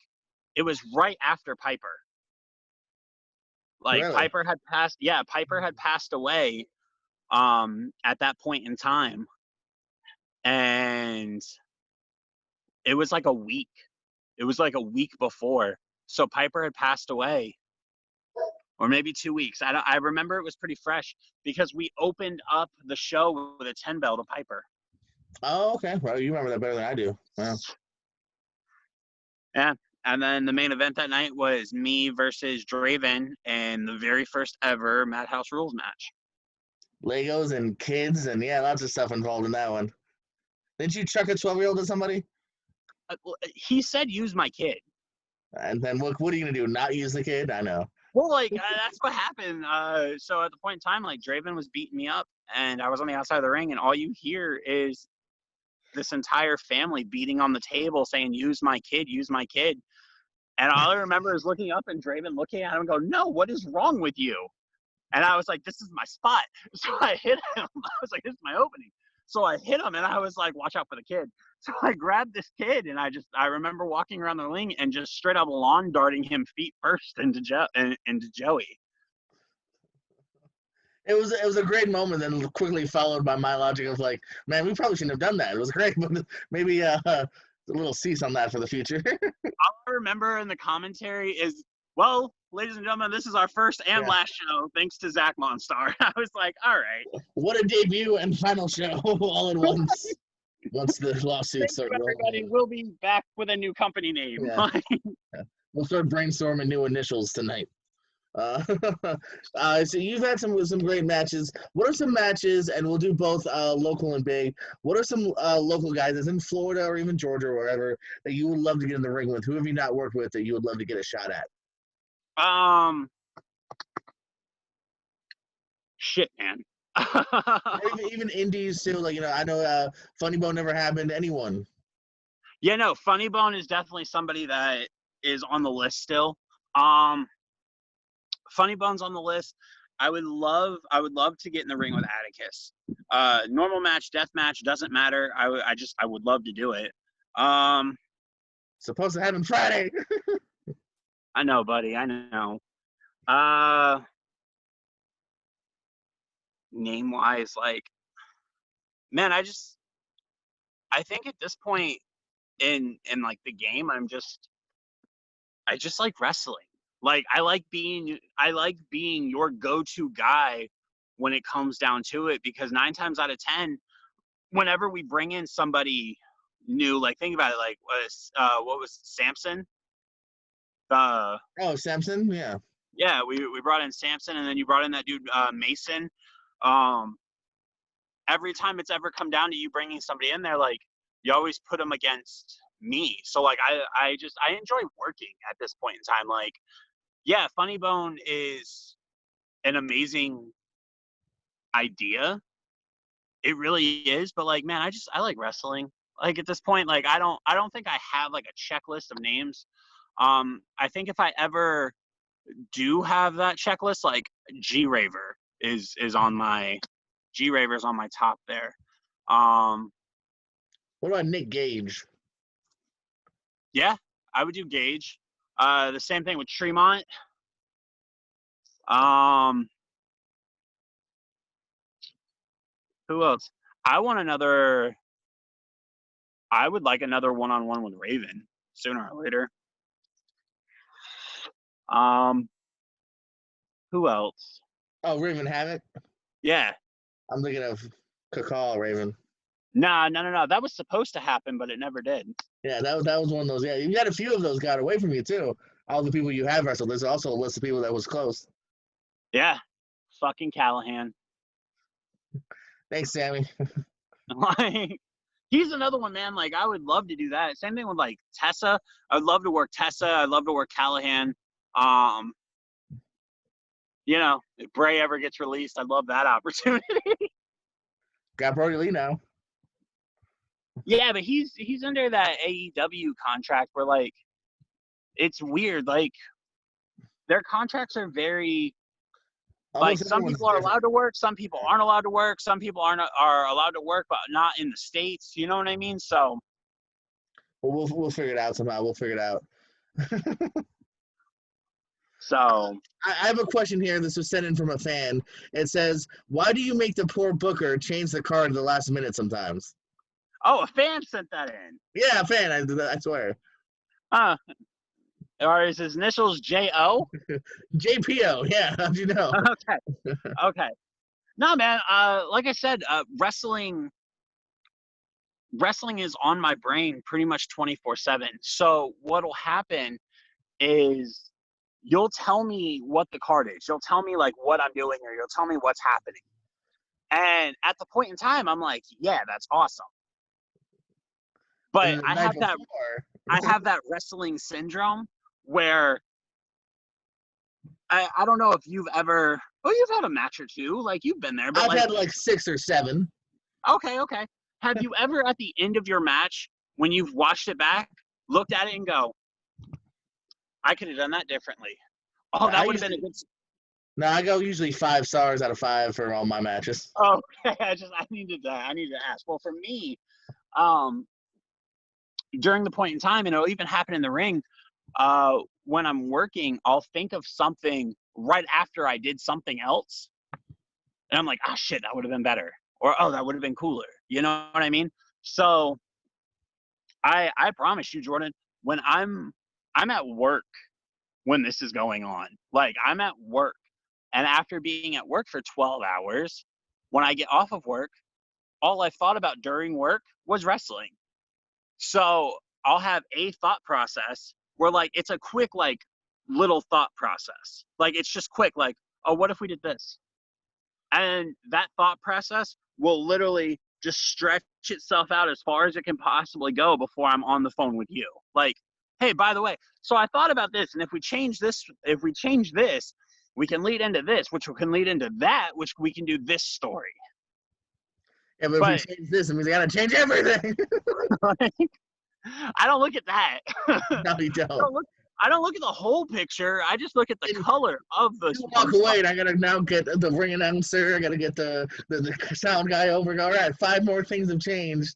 [SPEAKER 2] it was right after Piper. Like
[SPEAKER 1] Really?
[SPEAKER 2] Piper had passed away at that point in time, and it was like a week. It was like a week before. So Piper had passed away, or maybe 2 weeks. I remember it was pretty fresh because we opened up the show with a 10 bell to Piper.
[SPEAKER 1] Oh, okay. Well, you remember that better than I do. Wow.
[SPEAKER 2] Yeah. And then the main event that night was me versus Draven in the very first ever Madhouse Rules match.
[SPEAKER 1] Legos and kids and yeah, lots of stuff involved in that one. Didn't you chuck a 12-year-old at somebody?
[SPEAKER 2] He said use my kid.
[SPEAKER 1] And then what are you gonna do? Not use the kid? I know.
[SPEAKER 2] Well, like that's what happened. So at the point in time, like Draven was beating me up, and I was on the outside of the ring, and all you hear is this entire family beating on the table saying, use my kid, use my kid. And all I remember is looking up and Draven looking at him and go, no, what is wrong with you? And I was like, this is my spot. So I hit him. I was like, this is my opening. So I hit him, and I was like, watch out for the kid. So I grabbed this kid, and I remember walking around the ring and just straight up lawn darting him feet first into Joey.
[SPEAKER 1] It was a great moment, then quickly followed by my logic of like, man, we probably shouldn't have done that. It was great, but maybe a little cease on that for the future.
[SPEAKER 2] All I remember in the commentary is, well, ladies and gentlemen, this is our first and last show, thanks to Zack Monstar. I was like, all right.
[SPEAKER 1] What a debut and final show all at once. Once the lawsuits start rolling.
[SPEAKER 2] Everybody will be back with a new company name.
[SPEAKER 1] Yeah. We'll start brainstorming new initials tonight. So you've had some great matches. What are some matches, and we'll do both local and big. What are some local guys that's in Florida or even Georgia or wherever that you would love to get in the ring with? Who have you not worked with that you would love to get a shot at?
[SPEAKER 2] Shit, man.
[SPEAKER 1] Or even indies too. Like I know Funny Bone never happened. Anyone?
[SPEAKER 2] Yeah, no, Funny Bone is definitely somebody that is on the list still. Um, Funny Bone's on the list. I would love to get in the ring with Atticus. Normal match, death match, doesn't matter. I would love to do it.
[SPEAKER 1] Supposed to happen Friday.
[SPEAKER 2] I know, buddy. I know. Name wise, like, man, I think at this point in like the game, I just like wrestling. Like I like being your go-to guy when it comes down to it, because 9 times out of 10, whenever we bring in somebody new, like think about it, like what was Samson?
[SPEAKER 1] Oh, Samson, yeah.
[SPEAKER 2] Yeah, we brought in Samson, and then you brought in that dude Mason. Um, every time it's ever come down to you bringing somebody in there, like you always put them against me. So like I enjoy working at this point in time. Like, yeah, Funny Bone is an amazing idea. It really is, but like, man, I like wrestling. Like at this point, like I don't think I have like a checklist of names. I think if I ever do have that checklist, like G-Raver is on my G-Raver's on my top there.
[SPEAKER 1] What about Nick Gage?
[SPEAKER 2] Yeah, I would do Gage. The same thing with Tremont. Who else? I would like another one-on-one with Raven sooner or later. Who else?
[SPEAKER 1] Oh, Raven Havoc.
[SPEAKER 2] Yeah.
[SPEAKER 1] I'm thinking of Kakal Raven.
[SPEAKER 2] No. That was supposed to happen, but it never did.
[SPEAKER 1] Yeah, that was one of those. Yeah, you got a few of those got away from you too. All the people you have wrestled. There's also a list of people that was close.
[SPEAKER 2] Yeah. Fucking Callahan.
[SPEAKER 1] Thanks, Sammy.
[SPEAKER 2] Like, he's another one, man. Like, I would love to do that. Same thing with like Tessa. I'd love to work Tessa. I'd love to work Callahan. You know, if Bray ever gets released, I'd love that opportunity.
[SPEAKER 1] Got Brody Lee now.
[SPEAKER 2] Yeah, but he's under that AEW contract where like it's weird. Like their contracts are very
[SPEAKER 1] Almost
[SPEAKER 2] like some
[SPEAKER 1] everyone's
[SPEAKER 2] people are
[SPEAKER 1] different.
[SPEAKER 2] allowed to work, some people aren't allowed to work, some people are allowed to work but not in the States. You know what I mean? So
[SPEAKER 1] Well, we'll figure it out somehow. We'll figure it out.
[SPEAKER 2] so
[SPEAKER 1] I have a question here. This was sent in from a fan. It says, "Why do you make the poor booker change the card at the last minute sometimes?"
[SPEAKER 2] oh, a fan sent that in.
[SPEAKER 1] Yeah, a fan. I swear.
[SPEAKER 2] Or is his initials J-O?
[SPEAKER 1] JPO. Yeah, how'd you know?
[SPEAKER 2] Okay. No, man, like I said, wrestling is on my brain pretty much 24/7. So what'll happen is you'll tell me what the card is. You'll tell me like what I'm doing, or you'll tell me what's happening. And at the point in time, I'm like, yeah, that's awesome. But I have that wrestling syndrome where I don't know if you've ever, you've had a match or two, like you've been there, but
[SPEAKER 1] I've
[SPEAKER 2] like,
[SPEAKER 1] had like 6 or 7.
[SPEAKER 2] Okay. Have you ever at the end of your match, when you've watched it back, looked at it and go, I could have done that differently. Oh, that would have been a good.
[SPEAKER 1] No, I go usually 5 stars out of 5 for all my matches.
[SPEAKER 2] Okay, I needed to ask. Well, for me, during the point in time, and it'll even happen in the ring, when I'm working, I'll think of something right after I did something else, and I'm like, oh shit, that would have been better, or oh, that would have been cooler. You know what I mean? So I promise you, Jordan, when I'm at work when this is going on, like I'm at work, and after being at work for 12 hours, when I get off of work, all I thought about during work was wrestling. So I'll have a thought process where like it's a quick like little thought process. Like it's just quick, like, oh, what if we did this? And that thought process will literally just stretch itself out as far as it can possibly go before I'm on the phone with you. Like, hey, by the way, so I thought about this, and if we change this, we can lead into this, which can lead into that, which we can do this story.
[SPEAKER 1] Yeah, but if we change this, it means I gotta change everything.
[SPEAKER 2] I don't look at that.
[SPEAKER 1] No, you don't.
[SPEAKER 2] I don't look at the whole picture. I just look at the color of the
[SPEAKER 1] You walk
[SPEAKER 2] one
[SPEAKER 1] away,
[SPEAKER 2] spot.
[SPEAKER 1] and I gotta now get the ring announcer. I gotta get the sound guy over. All right, 5 more things have changed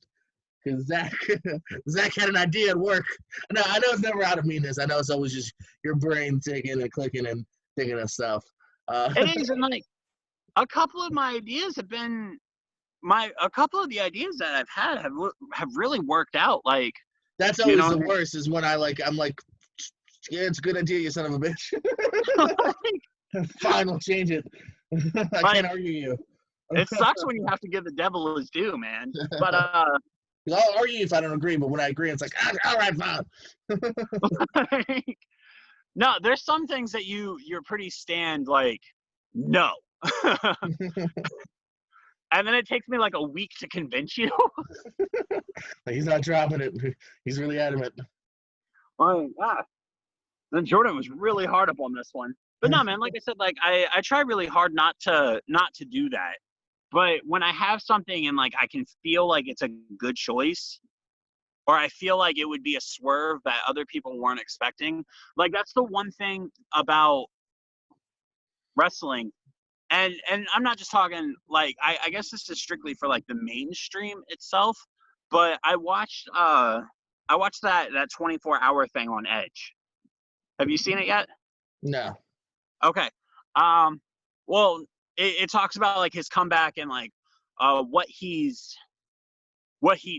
[SPEAKER 1] because Zach had an idea at work. No, I know it's never out of meanness. I know it's always just your brain ticking and clicking and thinking of stuff.
[SPEAKER 2] It is, and like a couple of my ideas have been a couple of the ideas that I've had have really worked out. Like,
[SPEAKER 1] That's
[SPEAKER 2] you
[SPEAKER 1] always
[SPEAKER 2] know,
[SPEAKER 1] the worst. Is when I'm like, yeah, it's a good idea, you son of a bitch. Fine, we'll change it. I
[SPEAKER 2] like
[SPEAKER 1] can't argue you.
[SPEAKER 2] it sucks when you have to give the devil his due, man. But
[SPEAKER 1] I'll argue if I don't agree, but when I agree, it's like, all right, fine.
[SPEAKER 2] no, there's some things that you're pretty stand like no. And then it takes me like a week to convince you.
[SPEAKER 1] Like, he's not dropping it. He's really adamant.
[SPEAKER 2] Like, then Jordan was really hard up on this one. But no, man, like I said, like I try really hard not to do that. But when I have something and like I can feel like it's a good choice, or I feel like it would be a swerve that other people weren't expecting, like that's the one thing about wrestling. And I'm not just talking like I guess this is strictly for like the mainstream itself, but I watched that 24-hour thing on Edge. Have you seen it yet?
[SPEAKER 1] No.
[SPEAKER 2] Okay. Well, it talks about like his comeback and like what he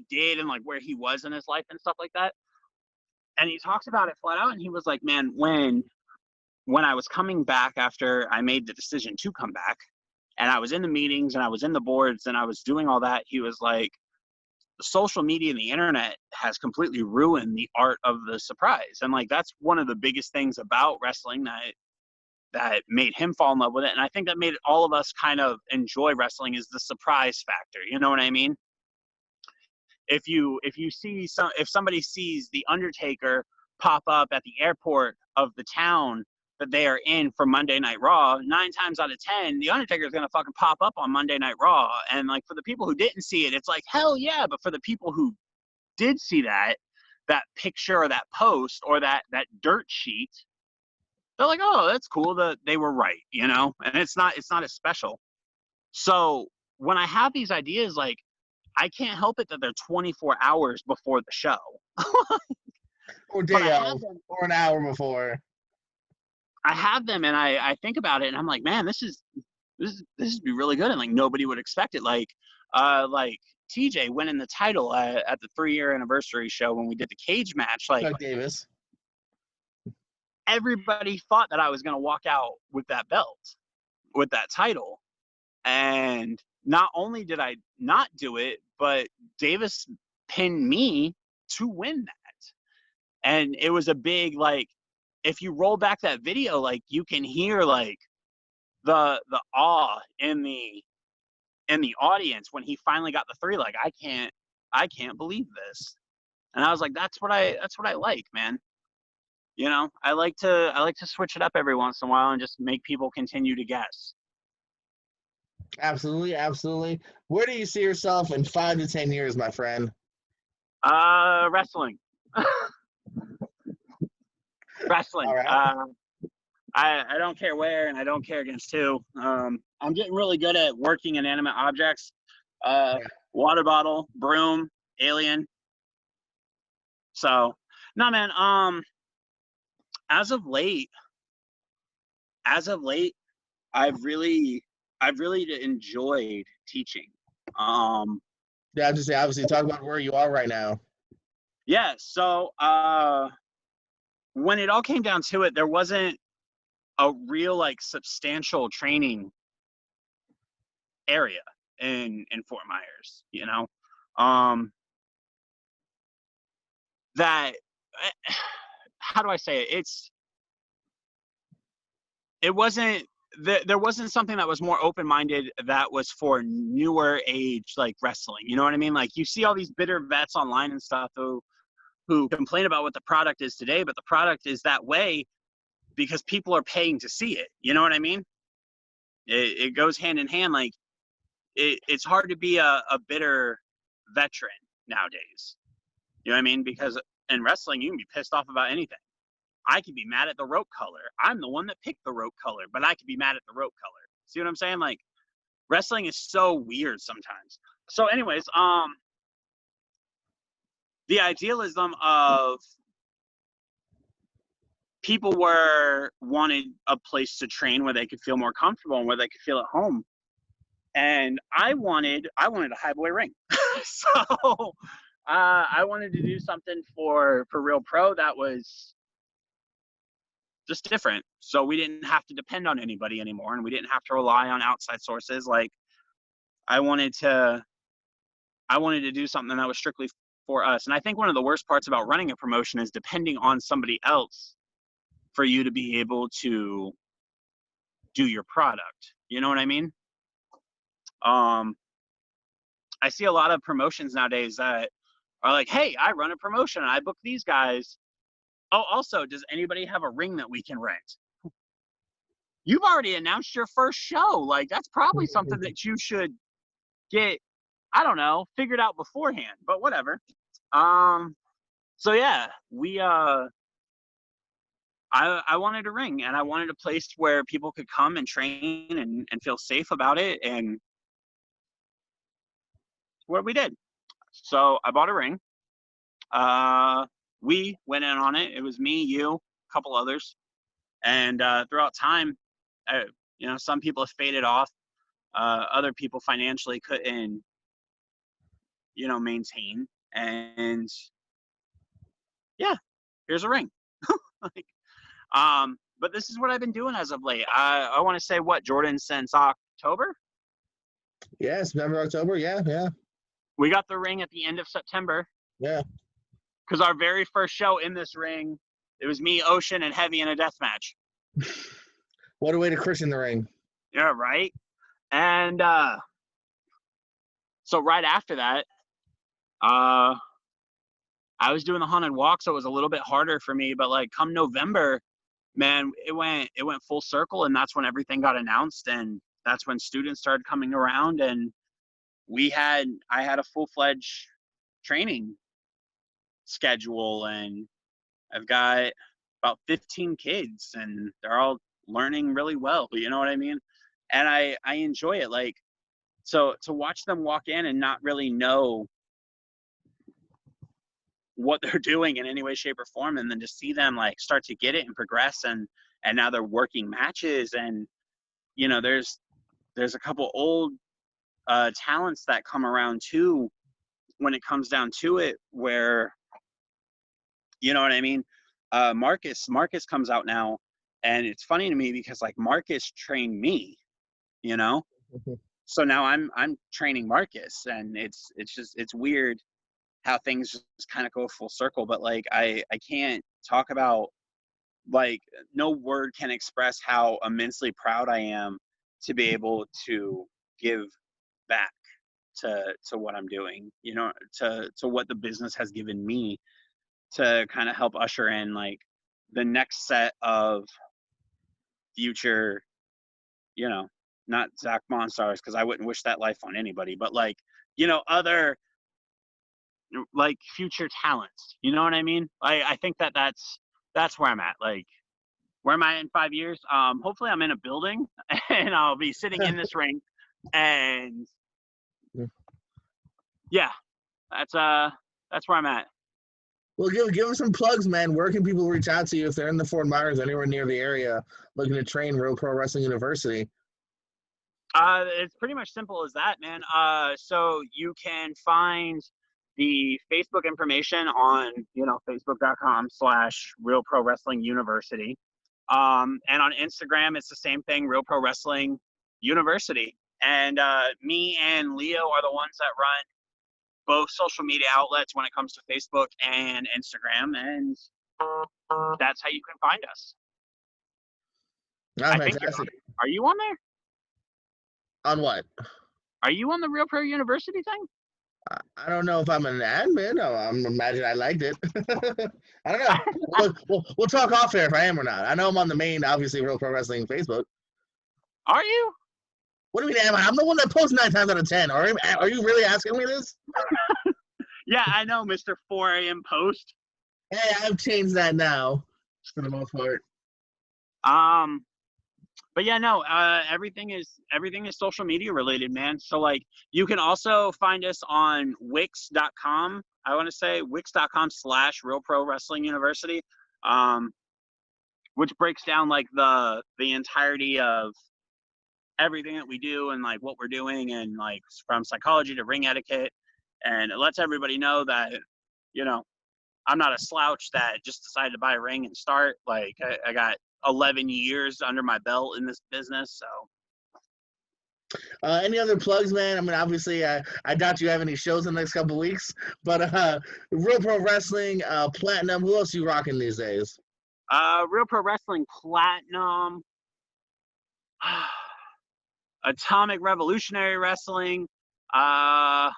[SPEAKER 2] did and like where he was in his life and stuff like that. And he talks about it flat out, and he was like, man, when I was coming back after I made the decision to come back, and I was in the meetings and I was in the boards and I was doing all that, he was like, the social media and the internet has completely ruined the art of the surprise. And like that's one of the biggest things about wrestling that made him fall in love with it. And I think that made all of us kind of enjoy wrestling is the surprise factor. You know what I mean? If somebody sees the Undertaker pop up at the airport of the town that they are in for Monday Night Raw, 9 times out of 10, the Undertaker is going to fucking pop up on Monday Night Raw. And like for the people who didn't see it, it's like, hell yeah. But for the people who did see that picture or that post or that dirt sheet, they're like, oh, that's cool that they were right, you know? And it's not as special. So when I have these ideas, like I can't help it that they're 24 hours before the show.
[SPEAKER 1] Or day of, or an hour before.
[SPEAKER 2] I have them and I think about it and I'm like, man, this would be really good. And like nobody would expect it. Like TJ winning the title at the 3-year anniversary show when we did the cage match. Like
[SPEAKER 1] Doug Davis.
[SPEAKER 2] Everybody thought that I was going to walk out with that belt, with that title. And not only did I not do it, but Davis pinned me to win that. And it was a big, like, if you roll back that video, like you can hear like the awe in the audience when he finally got the 3. Like I can't believe this. And I was like, that's what I like, man. You know, I like to switch it up every once in a while and just make people continue to guess.
[SPEAKER 1] Absolutely, absolutely. Where do you see yourself in 5 to 10 years, my friend?
[SPEAKER 2] Wrestling. Wrestling.
[SPEAKER 1] All right.
[SPEAKER 2] I don't care where and I don't care against who. I'm getting really good at working inanimate objects. Water bottle, broom, alien. So, no, man. As of late, I've really enjoyed teaching.
[SPEAKER 1] Yeah, I just say obviously talk about where you are right now.
[SPEAKER 2] Yeah. So, when it all came down to it, there wasn't a real like substantial training area in Fort Myers, you know. That how do I say it? It wasn't there wasn't something that was more open-minded that was for newer age like wrestling. You know what I mean? Like you see all these bitter vets online and stuff who complain about what the product is today, but the product is that way because people are paying to see it. You know what I mean? It goes hand in hand. Like it's hard to be a bitter veteran nowadays. You know what I mean? Because in wrestling, you can be pissed off about anything. I could be mad at the rope color. I'm the one that picked the rope color, but I could be mad at the rope color. See what I'm saying? Like, wrestling is so weird sometimes. So anyways, the idealism of people wanted a place to train where they could feel more comfortable and where they could feel at home. And I wanted a high boy ring. So I wanted to do something for Real Pro that was just different. So we didn't have to depend on anybody anymore, and we didn't have to rely on outside sources. Like, I wanted to do something that was strictly for us. And I think one of the worst parts about running a promotion is depending on somebody else for you to be able to do your product. You know what I mean? I see a lot of promotions nowadays that are like, hey, I run a promotion and I book these guys. Oh, also, does anybody have a ring that we can rent? You've already announced your first show. Like, that's probably something that you should get, I don't know, figured out beforehand, but whatever. So yeah, I wanted a ring, and I wanted a place where people could come and train and feel safe about it, and what we did. So I bought a ring. We went in on it. It was me, you, a couple others, and throughout time, some people have faded off. Other people financially couldn't, maintain. And yeah, here's a ring. Like, but this is what I've been doing as of late. I want to say, what, Jordan, since October?
[SPEAKER 1] Yeah, September, October. Yeah.
[SPEAKER 2] We got the ring at the end of September.
[SPEAKER 1] Yeah.
[SPEAKER 2] Because our very first show in this ring, it was me, Ocean, and Heavy in a death match.
[SPEAKER 1] What a way to christen the ring.
[SPEAKER 2] Yeah, right? And so right after that, I was doing the haunted walk, so it was a little bit harder for me. But like, come November, man, it went full circle, and that's when everything got announced, and that's when students started coming around, and I had a full-fledged training schedule, and I've got about 15 kids, and they're all learning really well. You know what I mean? And I enjoy it. Like, so to watch them walk in and not really know what they're doing in any way, shape, or form, and then to see them like start to get it and progress, and now they're working matches, and there's a couple old talents that come around too when it comes down to it, where, you know what I mean? Marcus comes out now, and it's funny to me because like Marcus trained me, so now I'm training Marcus, and it's weird how things just kind of go full circle. But like, I can't talk about, like, no word can express how immensely proud I am to be able to give back to what I'm doing, to what the business has given me, to kind of help usher in like the next set of future, not Zack Monstars, because I wouldn't wish that life on anybody, but like, other like future talents. You know what I mean? I think that's where I'm at. Like, where am I in 5 years? Hopefully I'm in a building and I'll be sitting in this ring, and yeah, that's where I'm at.
[SPEAKER 1] Well, give them some plugs, man. Where can people reach out to you if they're in the Fort Myers, anywhere near the area, looking to train Real Pro Wrestling University?
[SPEAKER 2] It's pretty much simple as that, man. So you can find the Facebook information on, facebook.com/Real Pro Wrestling University. And on Instagram, it's the same thing, Real Pro Wrestling University. And me and Leo are the ones that run both social media outlets when it comes to Facebook and Instagram, and that's how you can find us.
[SPEAKER 1] Oh,
[SPEAKER 2] I
[SPEAKER 1] fantastic.
[SPEAKER 2] think are you on there?
[SPEAKER 1] On what?
[SPEAKER 2] Are you on the Real Pro University thing?
[SPEAKER 1] I don't know if I'm an admin. I'm imagine I liked it. I don't know. We'll talk off air if I am or not. I know I'm on the main, obviously, Real Pro Wrestling Facebook.
[SPEAKER 2] Are you?
[SPEAKER 1] What do you mean, am I? I'm the one that posts 9 times out of 10. Are you really asking me this?
[SPEAKER 2] Yeah, I know, Mr. 4 a.m. Post.
[SPEAKER 1] Hey, I've changed that now for the most part.
[SPEAKER 2] But yeah, no, everything is social media related, man. So like you can also find us on Wix.com. I want to say Wix.com/Real Pro Wrestling University, which breaks down like the entirety of everything that we do and like what we're doing, and like from psychology to ring etiquette, and it lets everybody know that, you know, I'm not a slouch that just decided to buy a ring and start. Like I got 11 years under my belt in this business. So
[SPEAKER 1] Any other plugs, man? I mean, obviously, I doubt you have any shows in the next couple of weeks, but Real Pro Wrestling, Platinum, who else are you rocking these days?
[SPEAKER 2] Real Pro Wrestling Platinum, Atomic Revolutionary Wrestling, Hype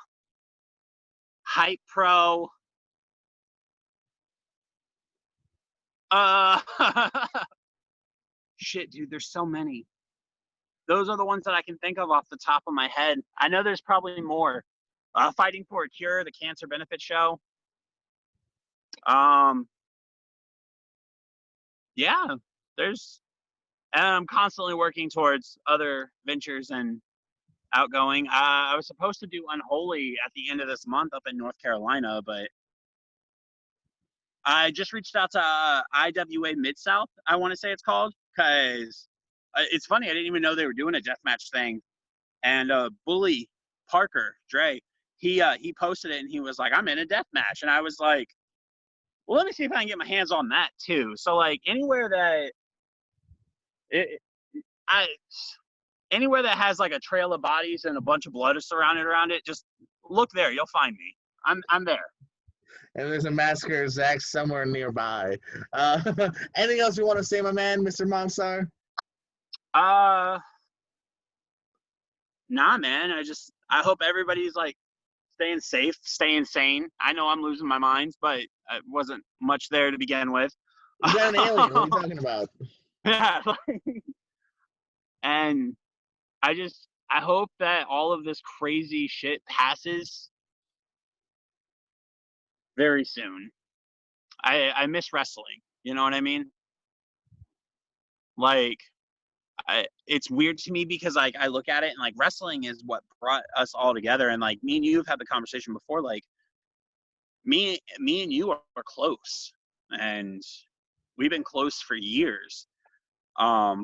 [SPEAKER 2] Pro, shit, dude, there's so many. Those are the ones that I can think of off the top of my head. I know there's probably more. Fighting for a Cure, the cancer benefit show. Yeah, there's. And I'm constantly working towards other ventures and outgoing. I was supposed to do Unholy at the end of this month up in North Carolina, but I just reached out to IWA Mid South, I want to say it's called, because it's funny. I didn't even know they were doing a deathmatch thing. And Bully Parker, Dre, he posted it and he was like, I'm in a deathmatch. And I was like, well, let me see if I can get my hands on that too. So like anywhere that anywhere that has like a trail of bodies and a bunch of blood surrounded around it, just look there. You'll find me. I'm there.
[SPEAKER 1] And there's a Massacre of Zack somewhere nearby. Anything else you want to say, my man, Mr. Monstar?
[SPEAKER 2] Nah, man. I hope everybody's like staying safe, staying sane. I know I'm losing my mind, but it wasn't much there to begin with.
[SPEAKER 1] You got an alien. What are you talking about?
[SPEAKER 2] Yeah. And I hope that all of this crazy shit passes very soon. I miss wrestling. You know what I mean? Like, it's weird to me because like I look at it and like wrestling is what brought us all together. And like me and you have had the conversation before. Like me and you are close, and we've been close for years. But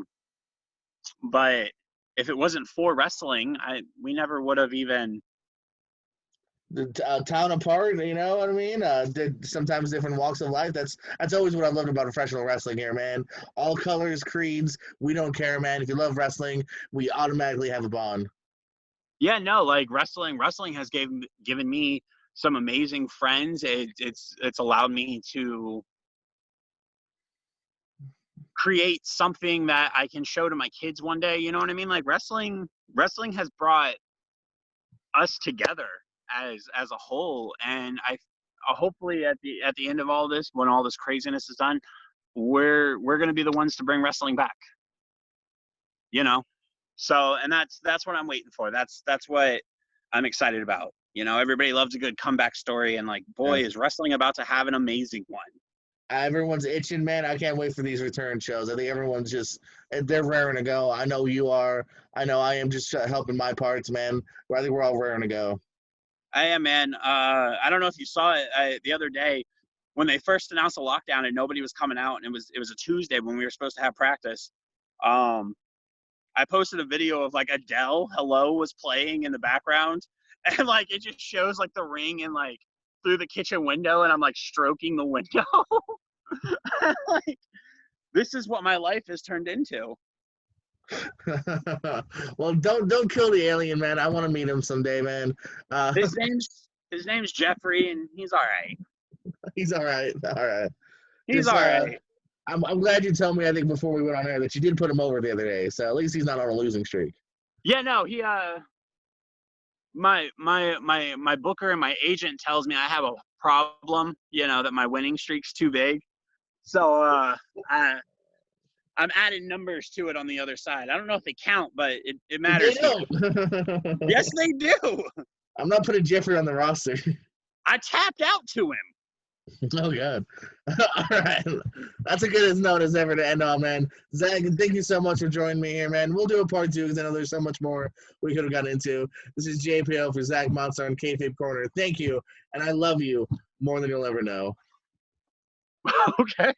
[SPEAKER 2] if it wasn't for wrestling, we never would have even.
[SPEAKER 1] The town apart, you know what I mean? Sometimes different walks of life. That's always what I loved about professional wrestling here, man. All colors, creeds, we don't care, man. If you love wrestling, we automatically have a bond.
[SPEAKER 2] Yeah, no, like wrestling has given me some amazing friends. It's allowed me to create something that I can show to my kids one day. You know what I mean? Like wrestling has brought us together as a whole, and I hopefully at the end of all this, when all this craziness is done, we're going to be the ones to bring wrestling back. You know, so and that's what I'm waiting for. That's what I'm excited about. You know, everybody loves a good comeback story, and like, boy,
[SPEAKER 1] Yeah.
[SPEAKER 2] is wrestling about to have an amazing one.
[SPEAKER 1] Everyone's itching, man. I can't wait for these return shows. I think everyone's they're raring to go. I know you are. I know I am just helping my parts, man. I think we're all raring to go.
[SPEAKER 2] I am, man. I don't know if you saw it the other day when they first announced the lockdown and nobody was coming out, and it was a Tuesday when we were supposed to have practice. I posted a video of like Adele Hello was playing in the background, and like it just shows like the ring and like through the kitchen window, and I'm like stroking the window. Like, this is what my life has turned into.
[SPEAKER 1] Well, don't kill the alien, man. I want to meet him someday, man.
[SPEAKER 2] His name's Jeffrey, and he's all right.
[SPEAKER 1] He's all right. All right.
[SPEAKER 2] He's
[SPEAKER 1] Just
[SPEAKER 2] all right.
[SPEAKER 1] I'm glad you told me, I think before we went on air, that you did put him over the other day. So at least he's not on a losing streak.
[SPEAKER 2] Yeah, no, he my booker and my agent tells me I have a problem, you know, that my winning streak's too big. So I'm adding numbers to it on the other side. I don't know if they count, but it
[SPEAKER 1] They
[SPEAKER 2] matters here.
[SPEAKER 1] don't.
[SPEAKER 2] Yes, they do.
[SPEAKER 1] I'm not putting Jeffrey on the roster.
[SPEAKER 2] I tapped out to him.
[SPEAKER 1] Oh, God. All right. That's a good as note as ever to end on, man. Zach, thank you so much for joining me here, man. We'll do a part 2 because I know there's so much more we could have gotten into. This is JPO for Zack Monstar and Kayfabe Corner. Thank you, and I love you more than you'll ever know.
[SPEAKER 2] Okay.